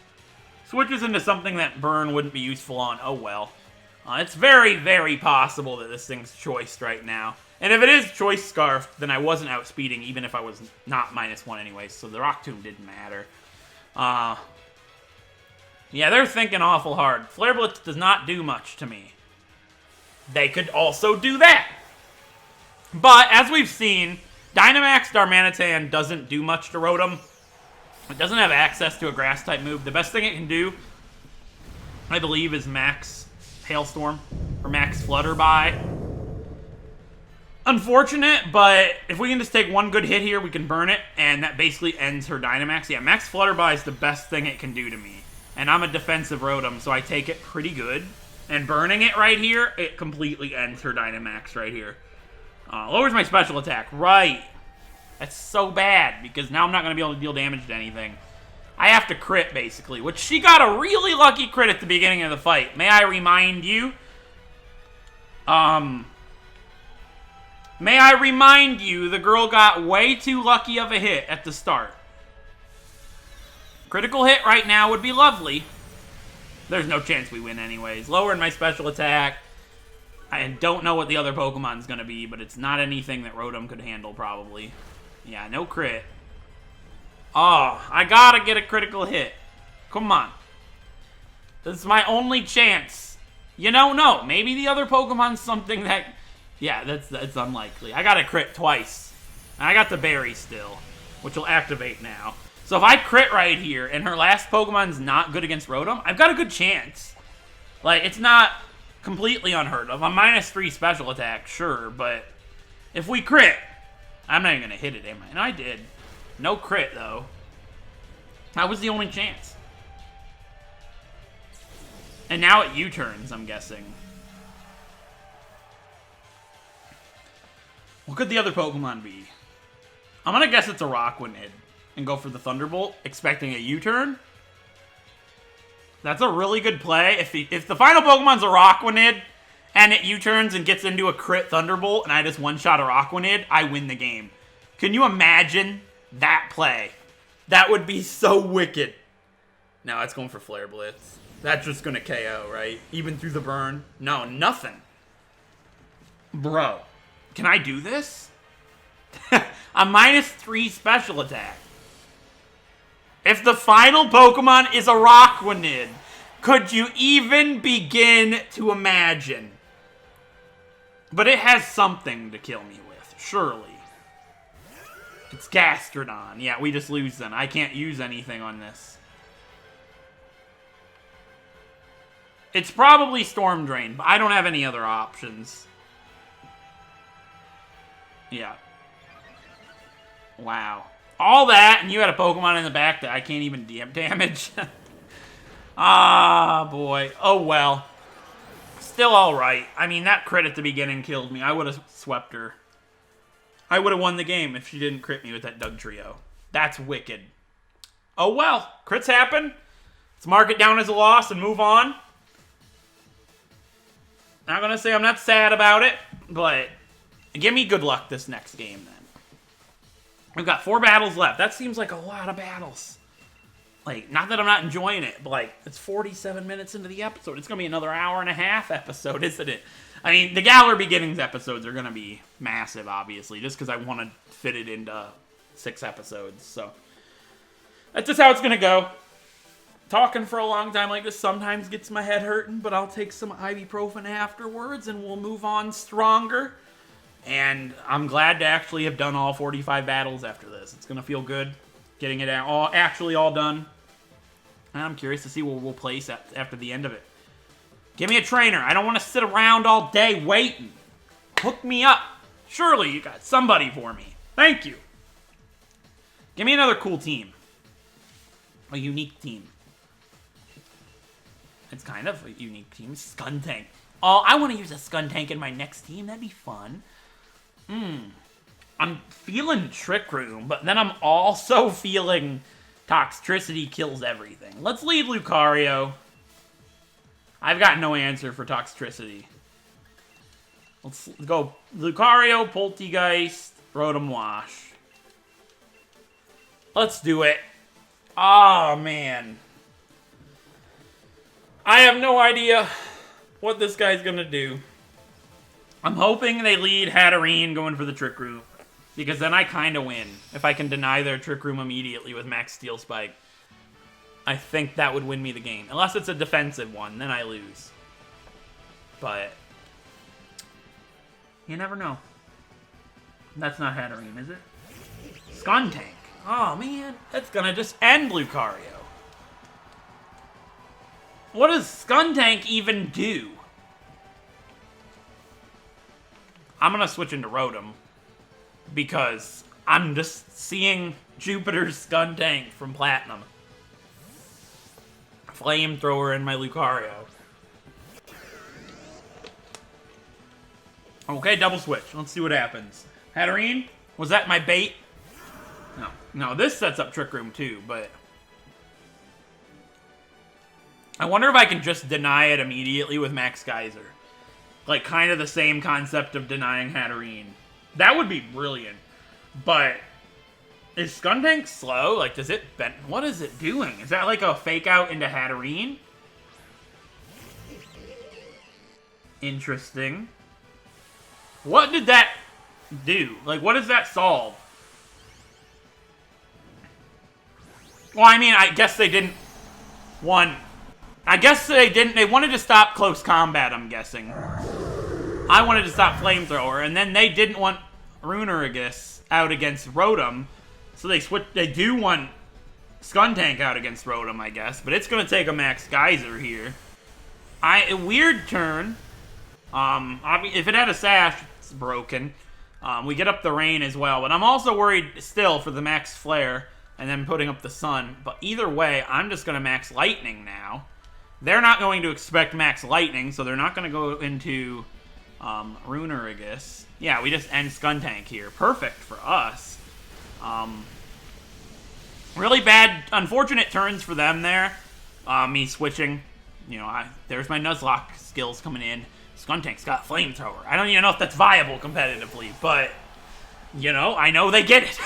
Switches into something that burn wouldn't be useful on. Oh well. It's very, very possible that this thing's choiced right now. And if it is choice scarfed, then I wasn't outspeeding, even if I was not -1 anyways, so the Rock Tomb didn't matter. Yeah, they're thinking awful hard. Flare Blitz does not do much to me. They could also do that. But, as we've seen, Dynamax Darmanitan doesn't do much to Rotom. It doesn't have access to a Grass-type move. The best thing it can do, I believe, is Max Hailstorm or Max Flutterby. Unfortunate, but if we can just take one good hit here, we can burn it, and that basically ends her Dynamax. Yeah, Max Flutterby is the best thing it can do to me. And I'm a defensive Rotom, so I take it pretty good. And burning it right here, it completely ends her Dynamax right here. Lowers my special attack. Right. That's so bad, because now I'm not going to be able to deal damage to anything. I have to crit, basically, which she got a really lucky crit at the beginning of the fight. May I remind you? May I remind you, the girl got way too lucky of a hit at the start. Critical hit right now would be lovely. There's no chance we win anyways. Lowering my special attack. I don't know what the other Pokemon's going to be, but it's not anything that Rotom could handle, probably. Yeah, no crit. Oh, I gotta get a critical hit. Come on. This is my only chance. You don't know. Maybe the other Pokemon's something that... Yeah, that's unlikely. I got a crit twice. And I got the berry still, which will activate now. So if I crit right here, and her last Pokemon's not good against Rotom, I've got a good chance. Like, it's not completely unheard of. A -3 special attack, sure, but if we crit, I'm not even going to hit it, am I? And I did. No crit, though. That was the only chance. And now it U-turns, I'm guessing. What could the other Pokemon be? I'm going to guess it's a Rockwanid and go for the Thunderbolt, expecting a U-turn. That's a really good play. If the final Pokemon's a Rockwanid, and it U-turns and gets into a crit Thunderbolt, and I just one-shot a Rockwanid, I win the game. Can you imagine that play? That would be so wicked. No, it's going for Flare Blitz. That's just going to KO, right? Even through the burn? No, nothing. Bro, can I do this? A -3 special attack. If the final Pokemon is a Rockwanid, could you even begin to imagine? But it has something to kill me with, surely. It's Gastrodon. Yeah, we just lose then. I can't use anything on this. It's probably Storm Drain, but I don't have any other options. Yeah. Wow. All that, and you had a Pokemon in the back that I can't even damage. Ah, boy. Oh, well. Still alright. I mean, that crit at the beginning killed me. I would have swept her. I would have won the game if she didn't crit me with that Dugtrio. That's wicked. Oh, well. Crits happen. Let's mark it down as a loss and move on. Not gonna say I'm not sad about it, but give me good luck this next game, then. We've got 4 battles left. That seems like a lot of battles. Like, not that I'm not enjoying it, but, like, it's 47 minutes into the episode. It's going to be another hour-and-a-half episode, isn't it? I mean, the Galar Beginnings episodes are going to be massive, obviously, just because I want to fit it into 6 episodes, so. That's just how it's going to go. Talking for a long time like this sometimes gets my head hurting, but I'll take some ibuprofen afterwards, and we'll move on stronger. And I'm glad to actually have done all 45 battles after this. It's going to feel good getting it actually all done. And I'm curious to see where we'll place after the end of it. Give me a trainer. I don't want to sit around all day waiting. Hook me up. Surely you got somebody for me. Thank you. Give me another cool team. A unique team. It's kind of a unique team. Skuntank. Oh, I want to use a Skuntank in my next team. That'd be fun. I'm feeling Trick Room, but then I'm also feeling Toxtricity kills everything. Let's leave Lucario. I've got no answer for Toxtricity. Let's go Lucario, Poltegeist, ROTOM-WASH. Let's do it. Oh, man. I have no idea what this guy's gonna do. I'm hoping they lead Hatterene going for the Trick Room, because then I kind of win. If I can deny their Trick Room immediately with Max Steel Spike, I think that would win me the game. Unless it's a defensive one, then I lose. But you never know. That's not Hatterene, is it? Skuntank. Oh, man. That's gonna just end Lucario. What does Skuntank even do? I'm going to switch into Rotom, because I'm just seeing Jupiter's Skuntank from Platinum. Flamethrower in my Lucario. Okay, double switch. Let's see what happens. Hatterene? Was that my bait? No. No, this sets up Trick Room too, but I wonder if I can just deny it immediately with Max Geyser. Like, kind of the same concept of denying Hatterene. That would be brilliant. But is Skuntank slow? Like, does it bend? What is it doing? Is that like a fake out into Hatterene? Interesting. What did that do? Like, what does that solve? Well, I mean, I guess they didn't want... I guess they didn't... They wanted to stop close combat, I'm guessing. I wanted to stop Flamethrower, and then they didn't want Runerigus out against Rotom, so they switched... They do want Skuntank out against Rotom, I guess, but it's going to take a Max Geyser here. A weird turn. If it had a Sash, it's broken. We get up the rain as well, but I'm also worried still for the Max Flare, and then putting up the Sun. But either way, I'm just going to Max Lightning now. They're not going to expect Max Lightning, so they're not going to go into Runerigus. Yeah, we just end Skuntank here. Perfect for us. Really bad, unfortunate turns for them there. Me switching. You know, there's my Nuzlocke skills coming in. Skuntank's got Flamethrower. I don't even know if that's viable competitively, but, you know, I know they get it.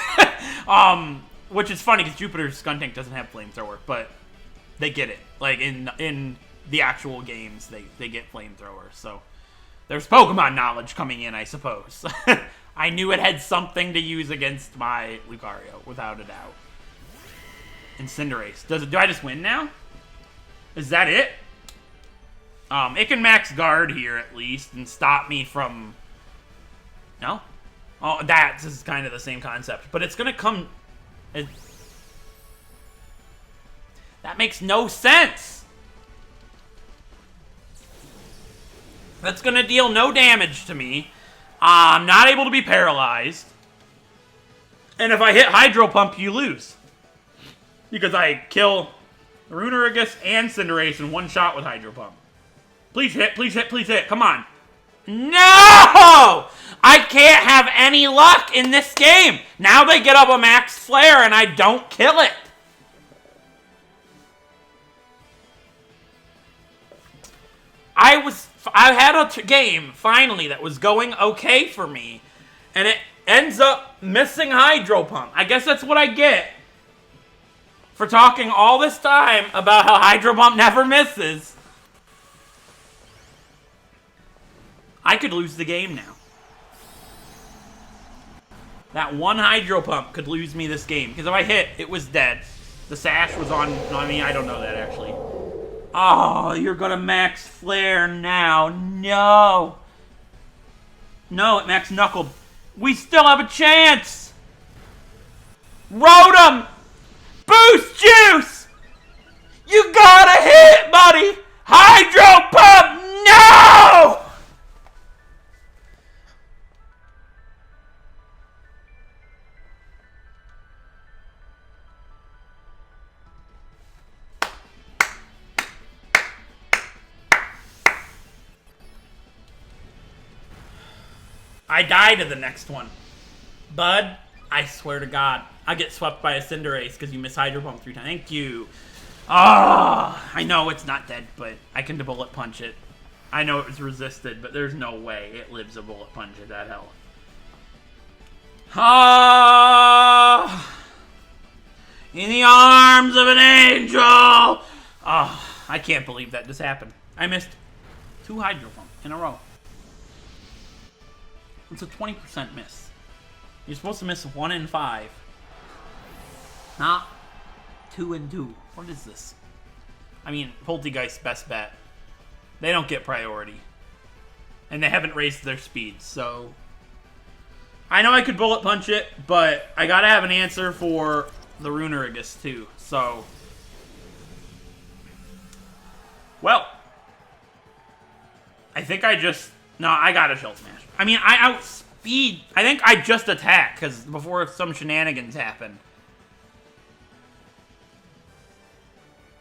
Which is funny, because Jupiter's Skuntank doesn't have Flamethrower, but they get it. Like, in the actual games, they get Flamethrower, so there's Pokemon knowledge coming in, I suppose. I knew it had something to use against my Lucario, without a doubt. And Cinderace. Do I just win now? Is that it? It can max guard here, at least, and stop me from... No? Oh, this is kind of the same concept. But it's gonna come... That makes no sense! That's gonna deal no damage to me. I'm not able to be paralyzed. And if I hit Hydro Pump, you lose. Because I kill Runerigus and Cinderace in one shot with Hydro Pump. Please hit, please hit, please hit. Come on. No! I can't have any luck in this game. Now they get up a max flare and I don't kill it. I had a game, finally, that was going okay for me. And it ends up missing Hydro Pump. I guess that's what I get for talking all this time about how Hydro Pump never misses. I could lose the game now. That one Hydro Pump could lose me this game. Because if I hit, it was dead. The sash was on... No, I mean, I don't know that, actually. Oh, you're gonna max flare now. No. No, it max knuckled. We still have a chance. Rotom! Boost juice! You gotta hit, buddy! Hydro Pump! No! I die to the next one. Bud, I swear to God, I get swept by a Cinderace because you miss Hydro Pump 3 times. Thank you. Ah, I know it's not dead, but I can bullet punch it. I know it was resisted, but there's no way it lives a bullet punch at that health. Ah, in the arms of an angel. Ah, I can't believe that just happened. I missed 2 Hydro Pump in a row. It's a 20% miss. You're supposed to miss 1 in 5. Not 2 in 2. What is this? I mean, Poltegeist's best bet. They don't get priority. And they haven't raised their speed, so... I know I could bullet punch it, but I gotta have an answer for the Runerigus, too. So... Well. I think I just... No, I got a Shell Smash. I mean, I outspeed... I think I just attack, because before some shenanigans happen.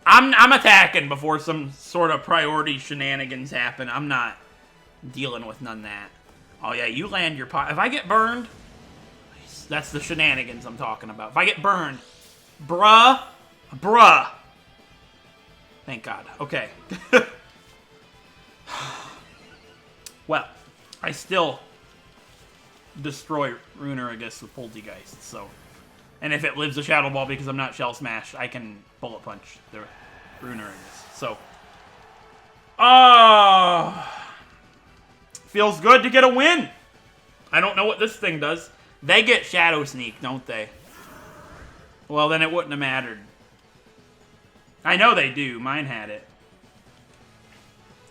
I'm attacking before some sort of priority shenanigans happen. I'm not dealing with none of that. Oh, yeah, you land your pot. If I get burned... That's the shenanigans I'm talking about. If I get burned... Bruh. Thank God. Okay. Well, I still destroy Runerigus with Poltegeist, so... And if it lives a Shadow Ball because I'm not Shell Smash, I can Bullet Punch the Runerigus. So... feels good to get a win! I don't know what this thing does. They get Shadow Sneak, don't they? Well, then it wouldn't have mattered. I know they do. Mine had it.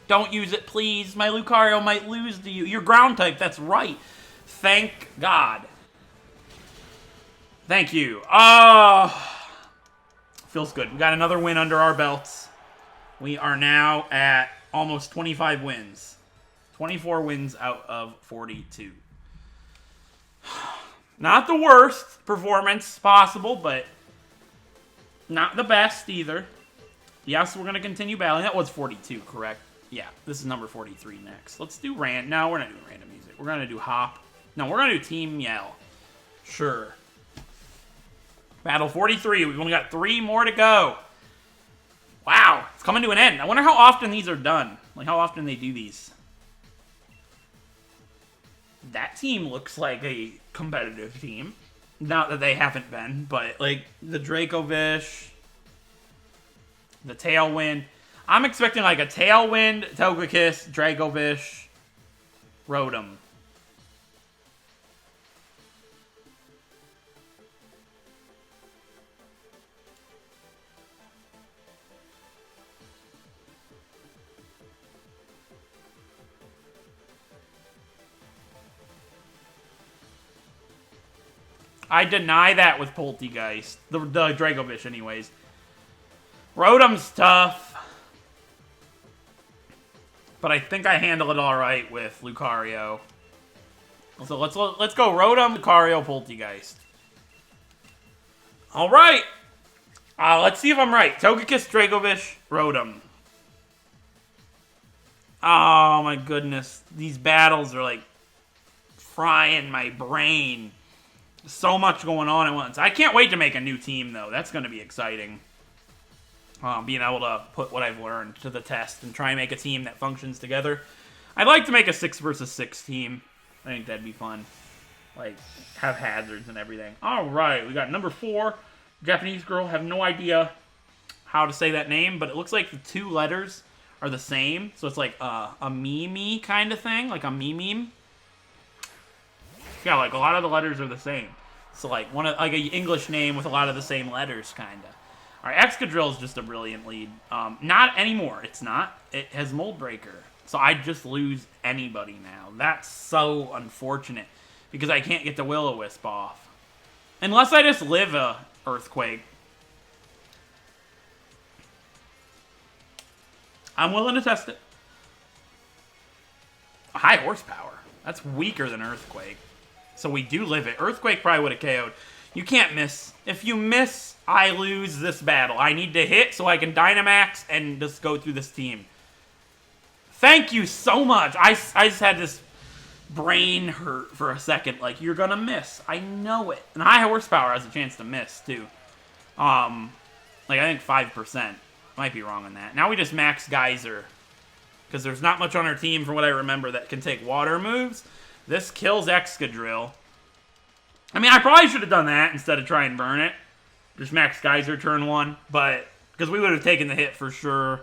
Don't use it, please. My Lucario might lose to you. You're ground type. That's right. Thank God. Thank you. Feels good. We got another win under our belts. We are now at almost 25 wins. 24 wins out of 42. Not the worst performance possible, but not the best either. Yes, we're going to continue battling. That was 42, correct? Yeah, this is number 43 next. Let's do No, we're not doing random music. We're going to do Hop. No, we're going to do Team Yell. Sure. Battle 43. We've only got 3 more to go. Wow, it's coming to an end. I wonder how often these are done. Like, how often they do these. That team looks like a competitive team. Not that they haven't been, but, like, the Dracovish, the Tailwind. I'm expecting, like, a Tailwind, Togekiss, Dracovish, Rotom. I deny that with Poltegeist. The Dracovish, anyways. Rotom's tough. But I think I handle it alright with Lucario. So let's go Rotom, Lucario, Poltegeist. Alright. Let's see if I'm right. Togekiss, Dracovish, Rotom. Oh my goodness. These battles are like frying my brain. So much going on at once. I can't wait to make a new team, though. That's going to be exciting. Being able to put what I've learned to the test and try and make a team that functions together. I'd like to make a 6 versus 6 team. I think that'd be fun. Like, have hazards and everything. Alright, we got number 4. Japanese girl. Have no idea how to say that name, but it looks like the 2 letters are the same. So it's like a Mimi kind of thing. Like a Mimim. Yeah, like a lot of the letters are the same. So like like an English name with a lot of the same letters, kinda. All right, Excadrill is just a brilliant lead. Not anymore. It's not. It has Mold Breaker, so I just lose anybody now. That's so unfortunate because I can't get the Will-O-Wisp off unless I just live a Earthquake. I'm willing to test it. High horsepower. That's weaker than Earthquake. So we do live it. Earthquake probably would have KO'd. You can't miss. If you miss, I lose this battle. I need to hit so I can Dynamax and just go through this team. Thank you so much. I just had this brain hurt for a second. Like, you're going to miss. I know it. And high horsepower has a chance to miss, too. Like, I think 5%. Might be wrong on that. Now we just max Geyser. Because there's not much on our team, from what I remember, that can take water moves. This kills Excadrill. I mean, I probably should have done that instead of trying to burn it. Just max Geyser turn 1. But, because we would have taken the hit for sure.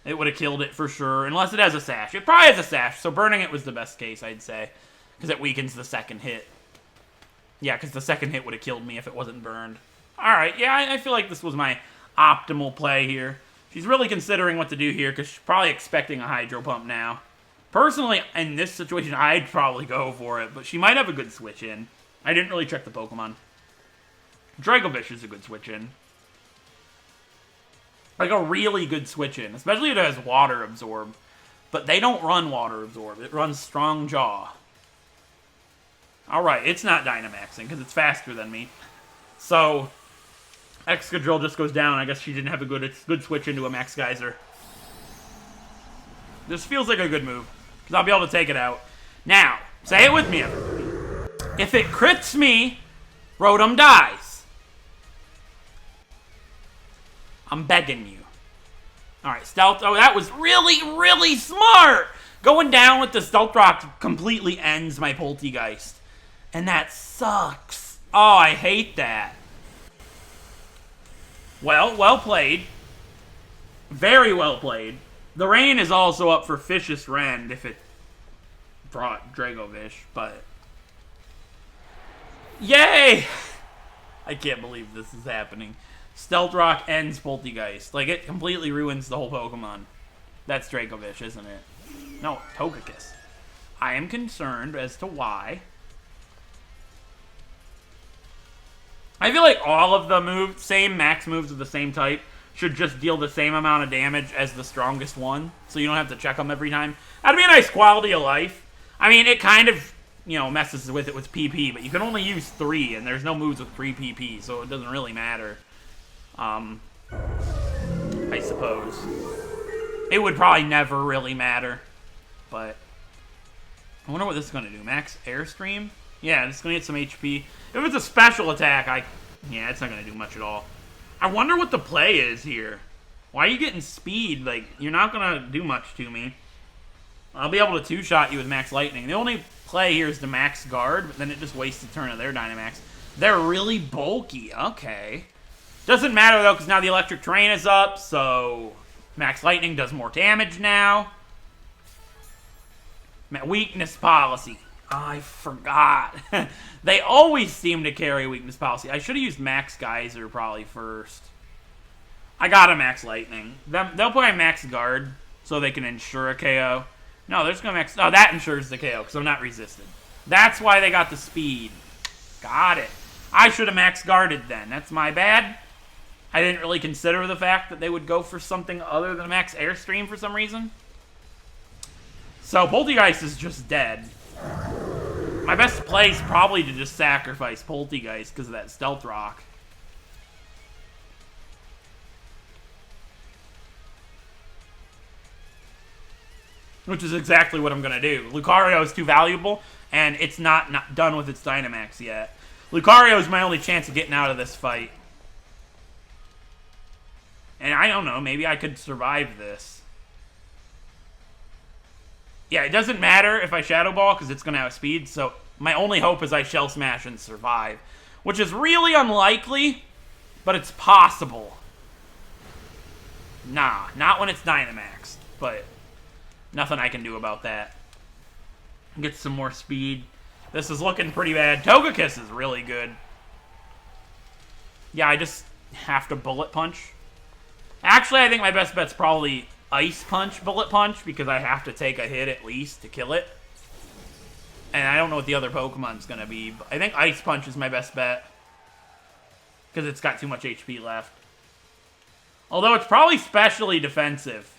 It would have killed it for sure. Unless it has a Sash. It probably has a Sash, so burning it was the best case, I'd say. Because it weakens the second hit. Yeah, because the second hit would have killed me if it wasn't burned. Alright, yeah, I feel like this was my optimal play here. She's really considering what to do here, because she's probably expecting a Hydro Pump now. Personally, in this situation, I'd probably go for it, but she might have a good switch in. I didn't really check the Pokemon. Dracovish is a good switch in. Like a really good switch in, especially if it has Water Absorb. But they don't run Water Absorb. It runs Strong Jaw. Alright, it's not Dynamaxing, because it's faster than me. So, Excadrill just goes down. I guess she didn't have a good switch into a Max Geyser. This feels like a good move, because I'll be able to take it out. Now, say it with me, everybody. If it crits me, Rotom dies. I'm begging you. Alright, Stealth. Oh, that was really, really smart! Going down with the Stealth Rock completely ends my Poltegeist. And that sucks. Oh, I hate that. Well played. Very well played. The rain is also up for Vicious Rend if it brought Dracovish, but... Yay! I can't believe this is happening. Stealth Rock ends Poltegeist. Like, it completely ruins the whole Pokemon. That's Dracovish, isn't it? No, Togekiss. I am concerned as to why. I feel like all of the same max moves of the same type should just deal the same amount of damage as the strongest one, so you don't have to check them every time. That'd be a nice quality of life. I mean, it kind of, you know, messes with it with PP, but you can only use 3, and there's no moves with 3 PP, so it doesn't really matter. I suppose. It would probably never really matter, but I wonder what this is going to do. Max Airstream? Yeah, it's going to get some HP. If it's a special attack, yeah, it's not going to do much at all. I wonder what the play is here. Why are you getting speed? Like, you're not going to do much to me. I'll be able to two-shot you with Max Lightning. The only play here is to Max Guard, but then it just wastes a turn of their Dynamax. They're really bulky. Okay. Doesn't matter, though, because now the Electric Terrain is up, so Max Lightning does more damage now. Weakness Policy. I forgot. They always seem to carry Weakness Policy. I should have used Max Geyser probably first. I got a Max Lightning. They'll play Max Guard so they can ensure a KO. No, they're just going to Max... Oh, that ensures the KO because I'm not resisted. That's why they got the speed. Got it. I should have Max Guarded then. That's my bad. I didn't really consider the fact that they would go for something other than Max Airstream for some reason. So, Poltegeist is just dead. My best play is probably to just sacrifice Poltegeist because of that Stealth Rock. Which is exactly what I'm going to do. Lucario is too valuable, and it's not done with its Dynamax yet. Lucario is my only chance of getting out of this fight. And I don't know, maybe I could survive this. Yeah, it doesn't matter if I Shadow Ball, because it's going to have speed, so my only hope is I Shell Smash and survive. Which is really unlikely, but it's possible. Nah, not when it's Dynamax, but... nothing I can do about that. Get some more speed. This is looking pretty bad. Togekiss is really good. Yeah, I just have to Bullet Punch. Actually, I think my best bet's probably Ice Punch, Bullet Punch, because I have to take a hit at least to kill it. And I don't know what the other Pokemon's going to be, but I think Ice Punch is my best bet. Because it's got too much HP left. Although it's probably specially defensive.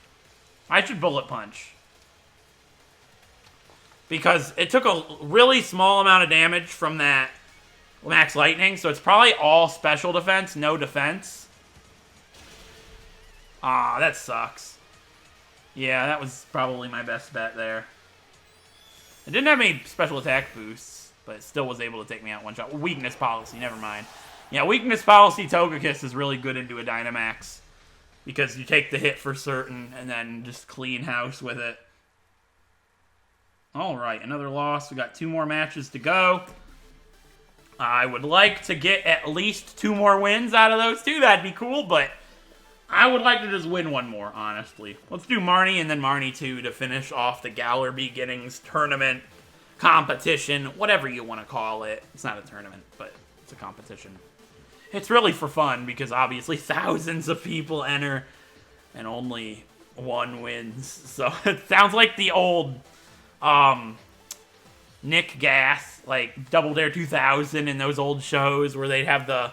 I should Bullet Punch. Because it took a really small amount of damage from that Max Lightning, so it's probably all special defense, no defense. Ah, that sucks. Yeah, that was probably my best bet there. It didn't have any special attack boosts, but it still was able to take me out one shot. Weakness Policy, never mind. Yeah, Weakness Policy Togekiss is really good into a Dynamax. Because you take the hit for certain, and then just clean house with it. Alright, another loss. We got 2 more matches to go. I would like to get at least 2 more wins out of those 2. That'd be cool, but I would like to just win 1 more, honestly. Let's do Marnie and then Marnie 2 to finish off the Galar Beginnings tournament, competition, whatever you want to call it. It's not a tournament, but it's a competition. It's really for fun, because obviously thousands of people enter, and only 1 wins. So it sounds like the old Nick Gas, like Double Dare 2000 and those old shows where they'd have the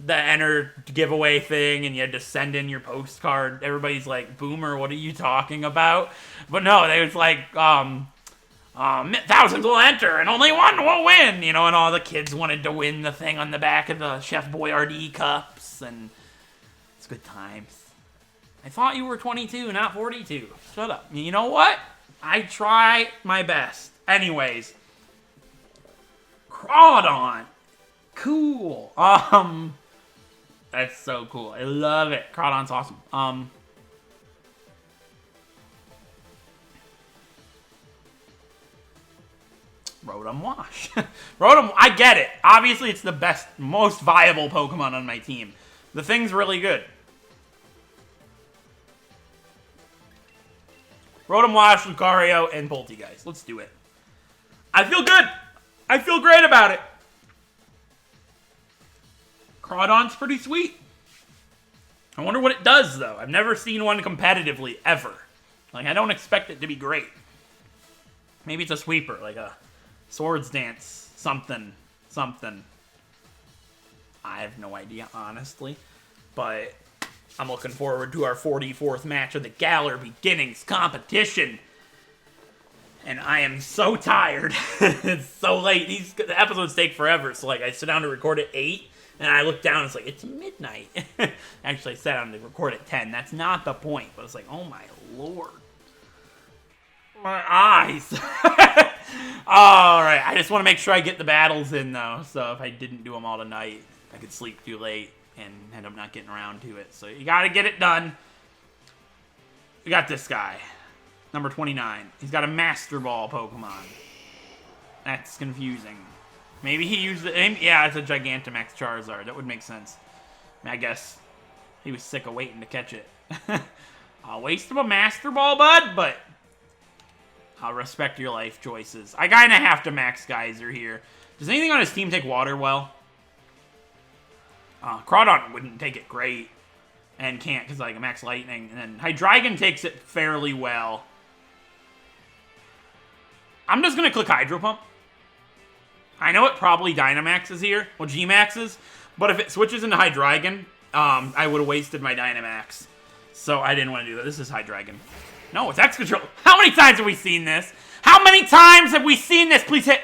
enter giveaway thing, and you had to send in your postcard. Everybody's like, Boomer, what are you talking about? But no, they was like, thousands will enter and only 1 will win, you know, and all the kids wanted to win the thing on the back of the Chef Boyardee cups, and it's good times. I thought you were 22, not 42. Shut up. You know what? I try my best. Anyways. Crawdon. Cool. That's so cool. I love it. Crawdon's awesome. ROTOM-WASH. Rotom, I get it. Obviously, it's the best, most viable Pokemon on my team. The thing's really good. ROTOM-WASH, Lucario, and Poltegeist. Let's do it. I feel good. I feel great about it. Crawdon's pretty sweet. I wonder what it does, though. I've never seen one competitively, ever. Like, I don't expect it to be great. Maybe it's a sweeper, like a Swords Dance, something. I have no idea, honestly. But I'm looking forward to our 44th match of the Galar Beginnings competition. And I am so tired. It's so late. The episodes take forever. So, like, I sit down to record at 8, and I look down, and it's like, it's midnight. Actually, I sat down to record at 10. That's not the point. But it's like, oh my lord. My eyes. Alright, I just want to make sure I get the battles in, though. So if I didn't do them all tonight, I could sleep too late. and end up not getting around to it. So you gotta get it done. We got this guy, number 29. He's got a Master Ball Pokemon. That's confusing. Maybe he used it. Yeah, it's a Gigantamax Charizard. That would make sense. I guess he was sick of waiting to catch it. I'll waste him a Master Ball, bud, but I'll respect your life choices. I kind of have to max Geyser here. Does anything on his team take water well? Crawdon wouldn't take it great. And can't because, like, max Lightning. And then Hydreigon takes it fairly well. I'm just going to click Hydro Pump. I know it probably Dynamaxes here. Well, G-Maxes. But if it switches into Hydreigon, I would have wasted my Dynamax. So I didn't want to do that. This is Hydreigon. No, it's Excadrill. How many times have we seen this? How many times have we seen this? Please hit.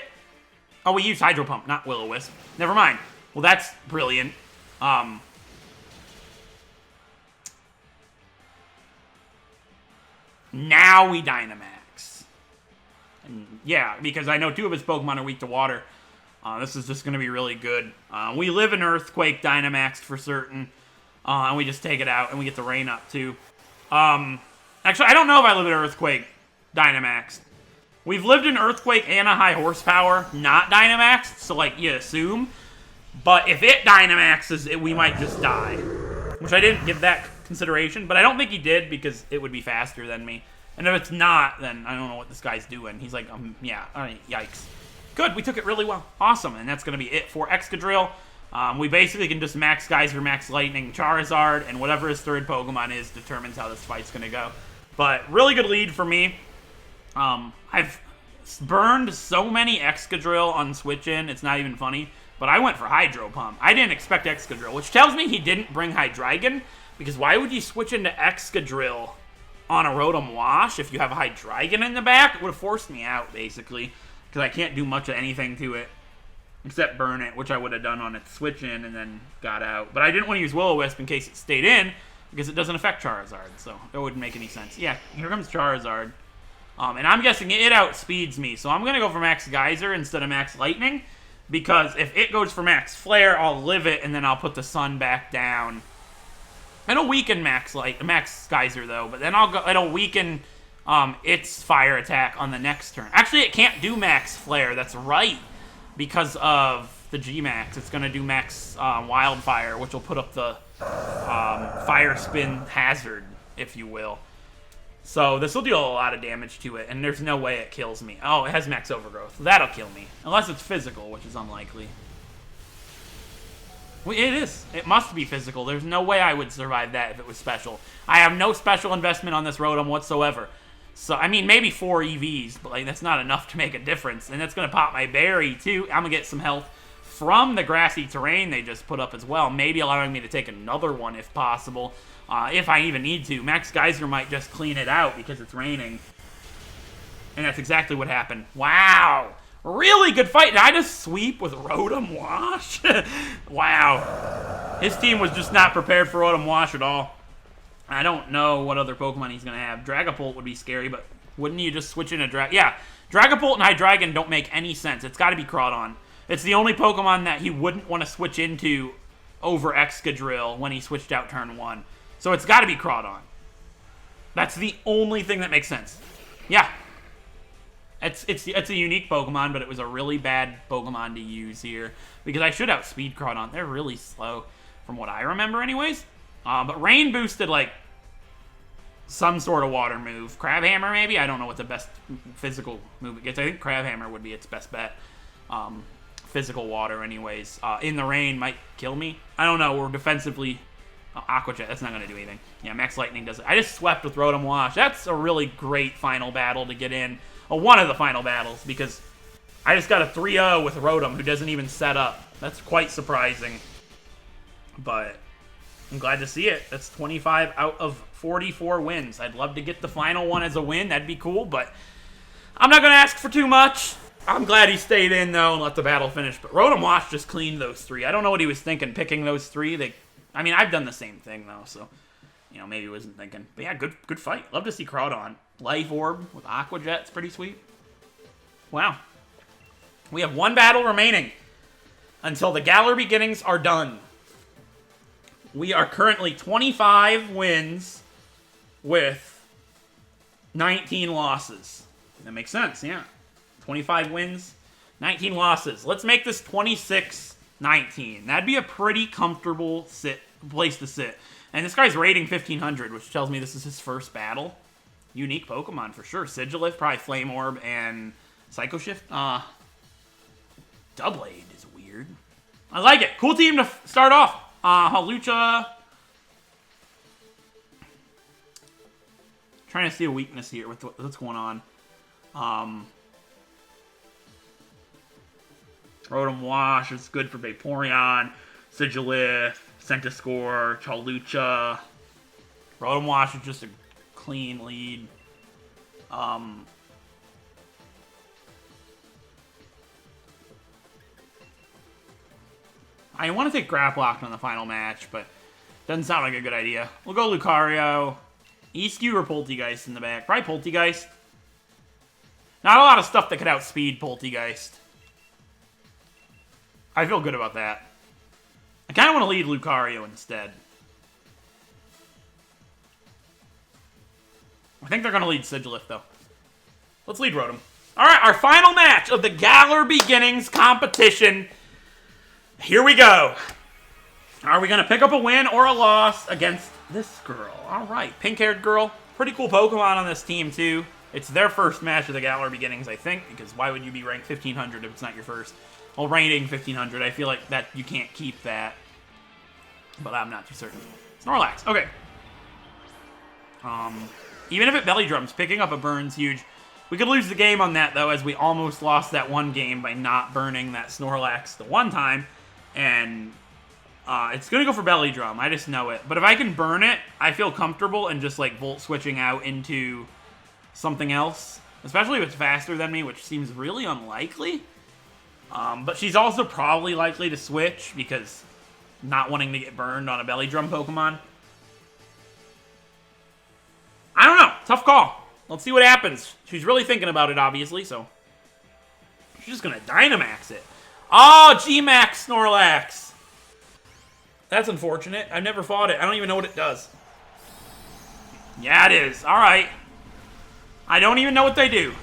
Oh, we used Hydro Pump, not Will-O-Wisp. Never mind. Well, that's brilliant. Now we Dynamax. And yeah, because I know 2 of his Pokemon are weak to water. This is just going to be really good. We live in Earthquake Dynamax for certain. And we just take it out, and we get the rain up, too. Actually, I don't know if I live in Earthquake Dynamax. We've lived in Earthquake and a high horsepower, not Dynamax, so, like, you assume. But if it Dynamaxes, we might just die. Which I didn't give that consideration, but I don't think he did because it would be faster than me. And if it's not, then I don't know what this guy's doing. He's like, yeah, yikes. Good, we took it really well. Awesome, and that's going to be it for Excadrill. We basically can just max Geyser, max Lightning, Charizard, and whatever his third Pokemon is determines how this fight's going to go. But really good lead for me. I've burned so many Excadrill on Switch-In, it's not even funny. But I went for Hydro Pump. I didn't expect Excadrill, which tells me he didn't bring Hydreigon. Because why would you switch into Excadrill on a Rotom-WASH if you have a Hydreigon in the back? It would have forced me out, basically. Because I can't do much of anything to it. Except burn it, which I would have done on its switch-in and then got out. But I didn't want to use Will-O-Wisp in case it stayed in. Because it doesn't affect Charizard. So it wouldn't make any sense. Yeah, here comes Charizard. And I'm guessing it outspeeds me. So I'm going to go for Max Geyser instead of Max Lightning. Because if it goes for Max Flare, I'll live it, and then I'll put the Sun back down. It'll weaken Max Geyser, though, but then it'll weaken its fire attack on the next turn. Actually, it can't do Max Flare, that's right, because of the G-Max. It's going to do Max Wildfire, which will put up the Fire Spin hazard, if you will. So this will deal a lot of damage to it, and there's no way it kills me. Oh, it has Max Overgrowth. That'll kill me. Unless it's physical, which is unlikely. Well, it is. It must be physical. There's no way I would survive that if it was special. I have no special investment on this Rotom whatsoever. So, I mean, maybe 4 EVs, but like that's not enough to make a difference. And that's going to pop my berry, too. I'm going to get some health from the grassy terrain they just put up as well. Maybe allowing me to take another one if possible. If I even need to. Max Geyser might just clean it out because it's raining. And that's exactly what happened. Wow. Really good fight. Did I just sweep with Rotom-WASH? Wow. His team was just not prepared for Rotom-WASH at all. I don't know what other Pokemon he's going to have. Dragapult would be scary, but wouldn't you just switch in a Yeah, Dragapult and Hydreigon don't make any sense. It's got to be Crawdon. It's the only Pokemon that he wouldn't want to switch into over Excadrill when he switched out turn 1. So it's got to be Crawdon. That's the only thing that makes sense. Yeah. It's a unique Pokemon, but it was a really bad Pokemon to use here. Because I should outspeed Crawdon. They're really slow, from what I remember anyways. But Rain boosted, like, some sort of water move. Crabhammer, maybe? I don't know what the best physical move it gets. I think Crabhammer would be its best bet. Physical water, anyways. In the rain might kill me. I don't know. We're defensively... Aqua Jet, that's not going to do anything. Yeah, Max Lightning does it. I just swept with Rotom-WASH. That's a really great final battle to get in. Well, one of the final battles, because I just got a 3-0 with Rotom, who doesn't even set up. That's quite surprising. But I'm glad to see it. That's 25 out of 44 wins. I'd love to get the final one as a win. That'd be cool, but I'm not going to ask for too much. I'm glad he stayed in, though, and let the battle finish. But Rotom-WASH just cleaned those 3. I don't know what he was thinking, picking those 3. I mean, I've done the same thing, though, so, you know, maybe he wasn't thinking. But yeah, good fight. Love to see Crawdon. Life Orb with Aqua Jet's pretty sweet. Wow. We have 1 battle remaining until the Galar beginnings are done. We are currently 25 wins with 19 losses. That makes sense, yeah. 25 wins, 19 losses. Let's make this 26-19. That'd be a pretty comfortable place to sit. And this guy's rating 1500, which tells me this is his first battle. Unique Pokemon for sure. Sigilif, probably Flame Orb, and Psycho Shift. Doublade is weird. I like it. Cool team to start off. Hawlucha. Trying to see a weakness here with what's going on. ROTOM-WASH is good for Vaporeon. Sigilif, Centiscore, Hawlucha. ROTOM-WASH is just a clean lead. I want to take Grapploct on the final match, but doesn't sound like a good idea. We'll go Lucario. Eascue or Poltegeist in the back. Probably Poltegeist. Not a lot of stuff that could outspeed Poltegeist. I feel good about that. I kind of want to lead Lucario instead. I think they're going to lead Sigilif, though. Let's lead Rotom. Alright, our final match of the Galar Beginnings competition. Here we go. Are we going to pick up a win or a loss against this girl? Alright, pink-haired girl. Pretty cool Pokemon on this team, too. It's their first match of the Galar Beginnings, I think, because why would you be ranked 1500 if it's not your first? Well, rating 1500, I feel like that you can't keep that. But I'm not too certain. Snorlax, okay. Even if it belly drums, picking up a burn's huge. We could lose the game on that, though, as we almost lost that one game by not burning that Snorlax the one time. And it's going to go for belly drum. I just know it. But if I can burn it, I feel comfortable and just, like, volt switching out into something else. Especially if it's faster than me, which seems really unlikely. But she's also probably likely to switch because not wanting to get burned on a belly drum Pokemon. I don't know. Tough call. Let's see what happens. She's really thinking about it, obviously, so she's just going to Dynamax it. Oh, G-Max Snorlax. That's unfortunate. I've never fought it. I don't even know what it does. Yeah, it is. All right. I don't even know what they do.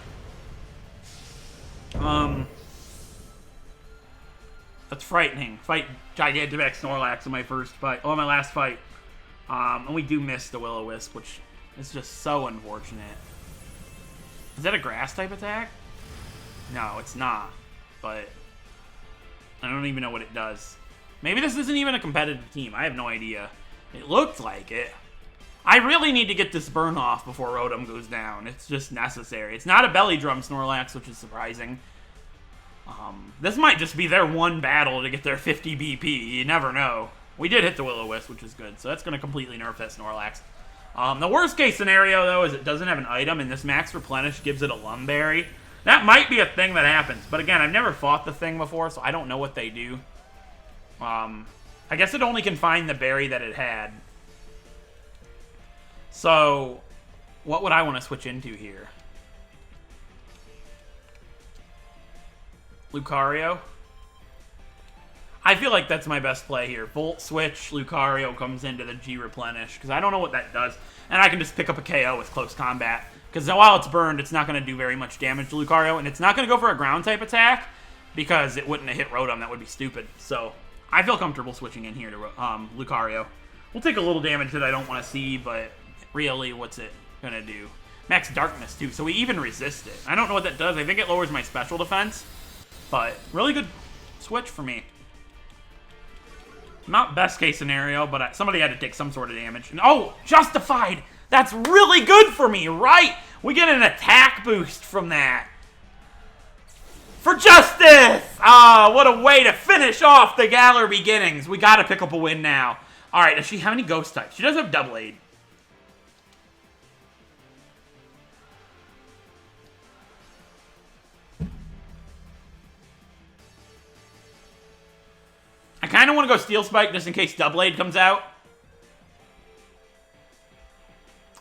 That's frightening. Fight Gigantimax Snorlax in my first fight. Oh, my last fight. And we do miss the Will-O-Wisp, which is just so unfortunate. Is that a grass-type attack? No, it's not. But I don't even know what it does. Maybe this isn't even a competitive team. I have no idea. It looked like it. I really need to get this burn off before Rotom goes down. It's just necessary. It's not a belly drum Snorlax, which is surprising. This might just be their one battle to get their 50 BP. You never know. We did hit the Will-O-Wisp, which is good. So that's going to completely nerf that Snorlax. The worst case scenario, though, is it doesn't have an item, and this Max Replenish gives it a Lumberry. That might be a thing that happens. But again, I've never fought the thing before, so I don't know what they do. I guess it only can find the berry that it had. So, what would I want to switch into here? Lucario? I feel like that's my best play here. Volt Switch, Lucario comes into the G-Replenish, because I don't know what that does. And I can just pick up a KO with Close Combat. Because while it's burned, it's not going to do very much damage to Lucario, and it's not going to go for a Ground-type attack, because it wouldn't have hit Rotom. That would be stupid. So, I feel comfortable switching in here to Lucario. We'll take a little damage that I don't want to see, but really, what's it going to do? Max Darkness, too, so we even resist it. I don't know what that does. I think it lowers my special defense, but really good switch for me. Not best case scenario, but somebody had to take some sort of damage. And, oh, Justified! That's really good for me, right? We get an attack boost from that. For justice! Ah, what a way to finish off the Galar Beginnings. We gotta pick up a win now. Alright, does she have any ghost types? She does have Doublade. I kind of want to go Steel Spike just in case Doublade comes out.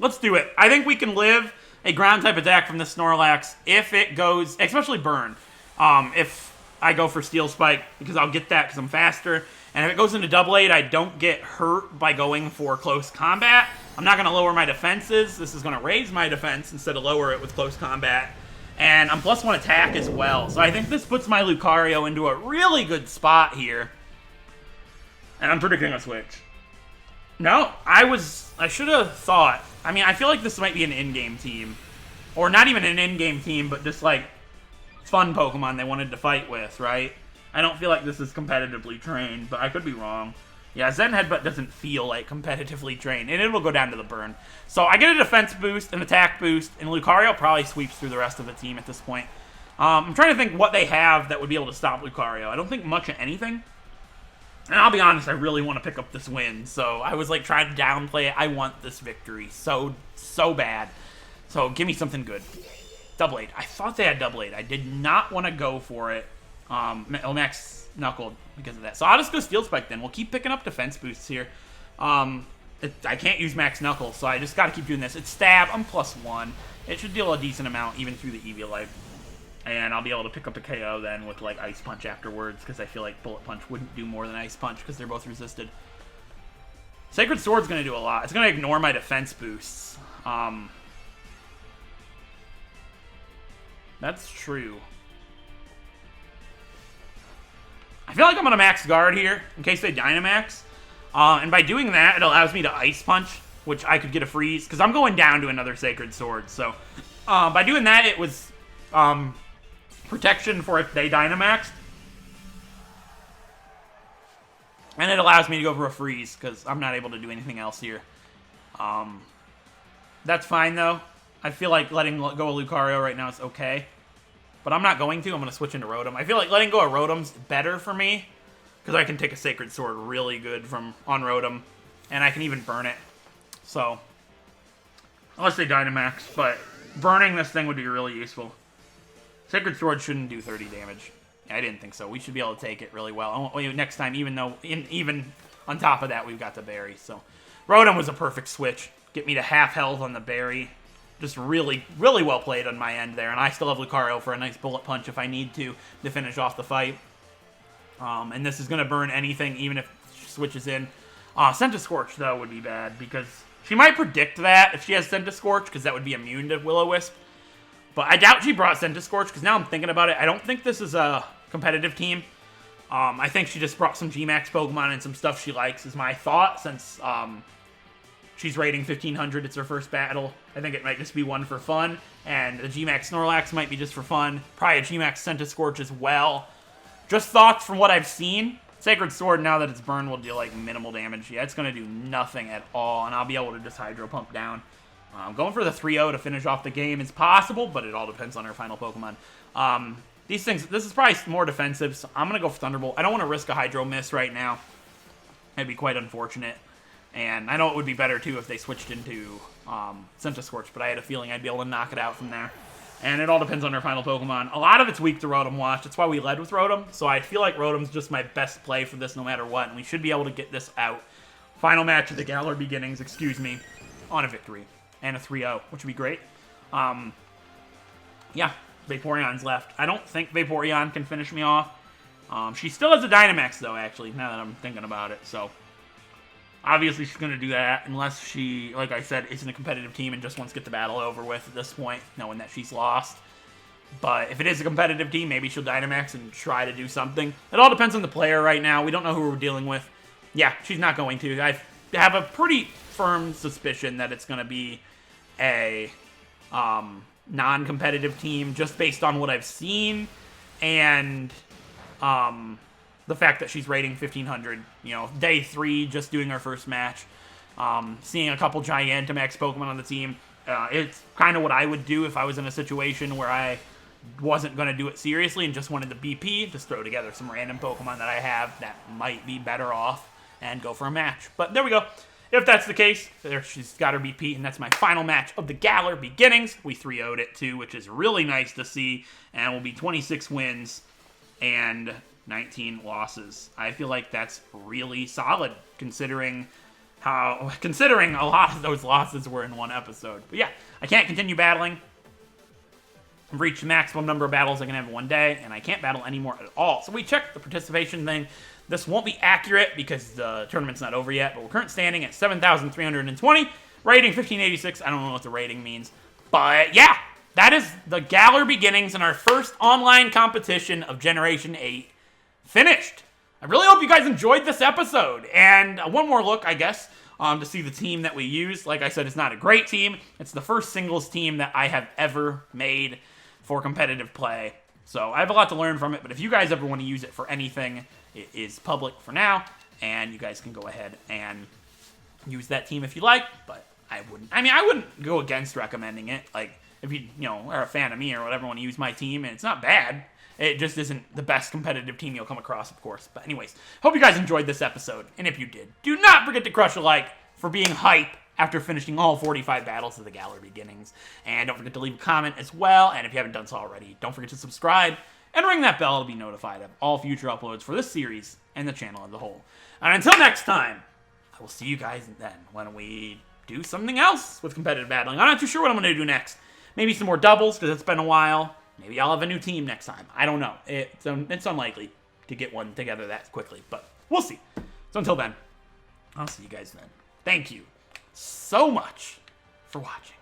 Let's do it. I think we can live a ground-type attack from the Snorlax if it goes, especially Burn. If I go for Steel Spike, because I'll get that because I'm faster. And if it goes into Double Aid, I don't get hurt by going for close combat. I'm not going to lower my defenses. This is going to raise my defense instead of lower it with close combat. And I'm +1 attack as well. So I think this puts my Lucario into a really good spot here. And I'm predicting a switch. No, I should have thought. I mean, I feel like this might be an in-game team. Or not even an in-game team, but just like fun Pokemon they wanted to fight with, right? I don't feel like this is competitively trained, but I could be wrong. Yeah, Zen Headbutt doesn't feel like competitively trained, and it'll go down to the burn. So I get a defense boost, an attack boost, and Lucario probably sweeps through the rest of the team at this point. I'm trying to think what they have that would be able to stop Lucario. I don't think much of anything. And I'll be honest, I really want to pick up this win, so I was like trying to downplay it. I want this victory so bad. So give me something good. Double Aid. I thought they had Double Aid. I did not want to go for it. Max Knuckled because of that. So I'll just go Steel Spike then. We'll keep picking up defense boosts here. I can't use Max Knuckle, so I just got to keep doing this. It's Stab. I'm +1. It should deal a decent amount even through the Eviolite. And I'll be able to pick up a KO then with like Ice Punch afterwards because I feel like Bullet Punch wouldn't do more than Ice Punch because they're both resisted. Sacred Sword's going to do a lot. It's going to ignore my defense boosts. That's true. I feel like I'm going to max guard here in case they Dynamax. And by doing that, it allows me to Ice Punch, which I could get a freeze, because I'm going down to another Sacred Sword. So by doing that, it was protection for if they Dynamaxed. And it allows me to go for a freeze, because I'm not able to do anything else here. That's fine, though. I feel like letting go of Lucario right now is okay. But I'm not going to. I'm going to switch into Rotom. I feel like letting go of Rotom's better for me. Because I can take a Sacred Sword really good on Rotom. And I can even burn it. So, unless they Dynamax. But burning this thing would be really useful. Sacred Sword shouldn't do 30 damage. I didn't think so. We should be able to take it really well. Next time, even on top of that, we've got the berry. So, Rotom was a perfect switch. Get me to half health on the berry. Just really, really well played on my end there. And I still have Lucario for a nice Bullet Punch if I need to finish off the fight. And this is going to burn anything, even if she switches in. Scentiscorch, though, would be bad, because she might predict that if she has Scentiscorch, because that would be immune to Will-O-Wisp. But I doubt she brought Scentiscorch, because now I'm thinking about it. I don't think this is a competitive team. I think she just brought some G-Max Pokemon and some stuff she likes, is my thought, since she's rating 1500. It's her first battle. I think it might just be one for fun. And the G-Max Snorlax might be just for fun. Probably a G-Max Scentiscorch as well. Just thoughts from what I've seen. Sacred Sword, now that it's burned, will deal like minimal damage. Yeah, it's going to do nothing at all. And I'll be able to just Hydro Pump down. Going for the 3-0 to finish off the game is possible, but it all depends on our final Pokemon. These things, this is probably more defensive, so I'm going to go for Thunderbolt. I don't want to risk a Hydro Miss right now. It'd be quite unfortunate. And I know it would be better, too, if they switched into Scentiscorch, but I had a feeling I'd be able to knock it out from there. And it all depends on our final Pokemon. A lot of it's weak to ROTOM-WASH. That's why we led with Rotom. So I feel like Rotom's just my best play for this no matter what. And we should be able to get this out. Final match of the Galar Beginnings, on a victory. And a 3-0, which would be great. Yeah, Vaporeon's left. I don't think Vaporeon can finish me off. She still has a Dynamax, though, actually, now that I'm thinking about it. So, obviously she's going to do that, unless she, like I said, isn't a competitive team and just wants to get the battle over with at this point, knowing that she's lost. But if it is a competitive team, maybe she'll Dynamax and try to do something. It all depends on the player right now. We don't know who we're dealing with. Yeah, she's not going to. I have a pretty firm suspicion that it's going to be a non-competitive team, just based on what I've seen, and the fact that she's rating 1500, day 3, just doing her first match, seeing a couple Gigantamax Pokemon on the team. It's kind of what I would do if I was in a situation where I wasn't going to do it seriously and just wanted the BP, just throw together some random Pokemon that I have that might be better off and go for a match. But there we go. If that's the case, there she's got her BP, and that's my final match of the Galar Beginnings. We 3-0'd it, too, which is really nice to see, and will be 26 wins and 19 losses. I feel like that's really solid, considering a lot of those losses were in one episode. But yeah, I can't continue battling. I've reached the maximum number of battles I can have in one day, and I can't battle anymore at all. So we checked the participation thing. This won't be accurate because the tournament's not over yet, but we're currently standing at 7,320. Rating 1586. I don't know what the rating means. But yeah, that is the Galar beginnings and our first online competition of Generation 8 finished. I really hope you guys enjoyed this episode. And one more look, I guess, to see the team that we use. Like I said, it's not a great team. It's the first singles team that I have ever made for competitive play. So I have a lot to learn from it, but if you guys ever want to use it for anything, it is public for now, and you guys can go ahead and use that team if you like, but I wouldn't go against recommending it. Like, if you are a fan of me or whatever, want to use my team, and it's not bad. It just isn't the best competitive team you'll come across, of course. But anyways, hope you guys enjoyed this episode, and if you did, do not forget to crush a like for being hype after finishing all 45 battles of the Galar beginnings. And don't forget to leave a comment as well, and if you haven't done so already, don't forget to subscribe and ring that bell to be notified of all future uploads for this series and the channel as a whole. And until next time, I will see you guys then when we do something else with competitive battling. I'm not too sure what I'm going to do next. Maybe some more doubles, because it's been a while. Maybe I'll have a new team next time. I don't know. It's unlikely to get one together that quickly, but we'll see. So until then, I'll see you guys then. Thank you so much for watching.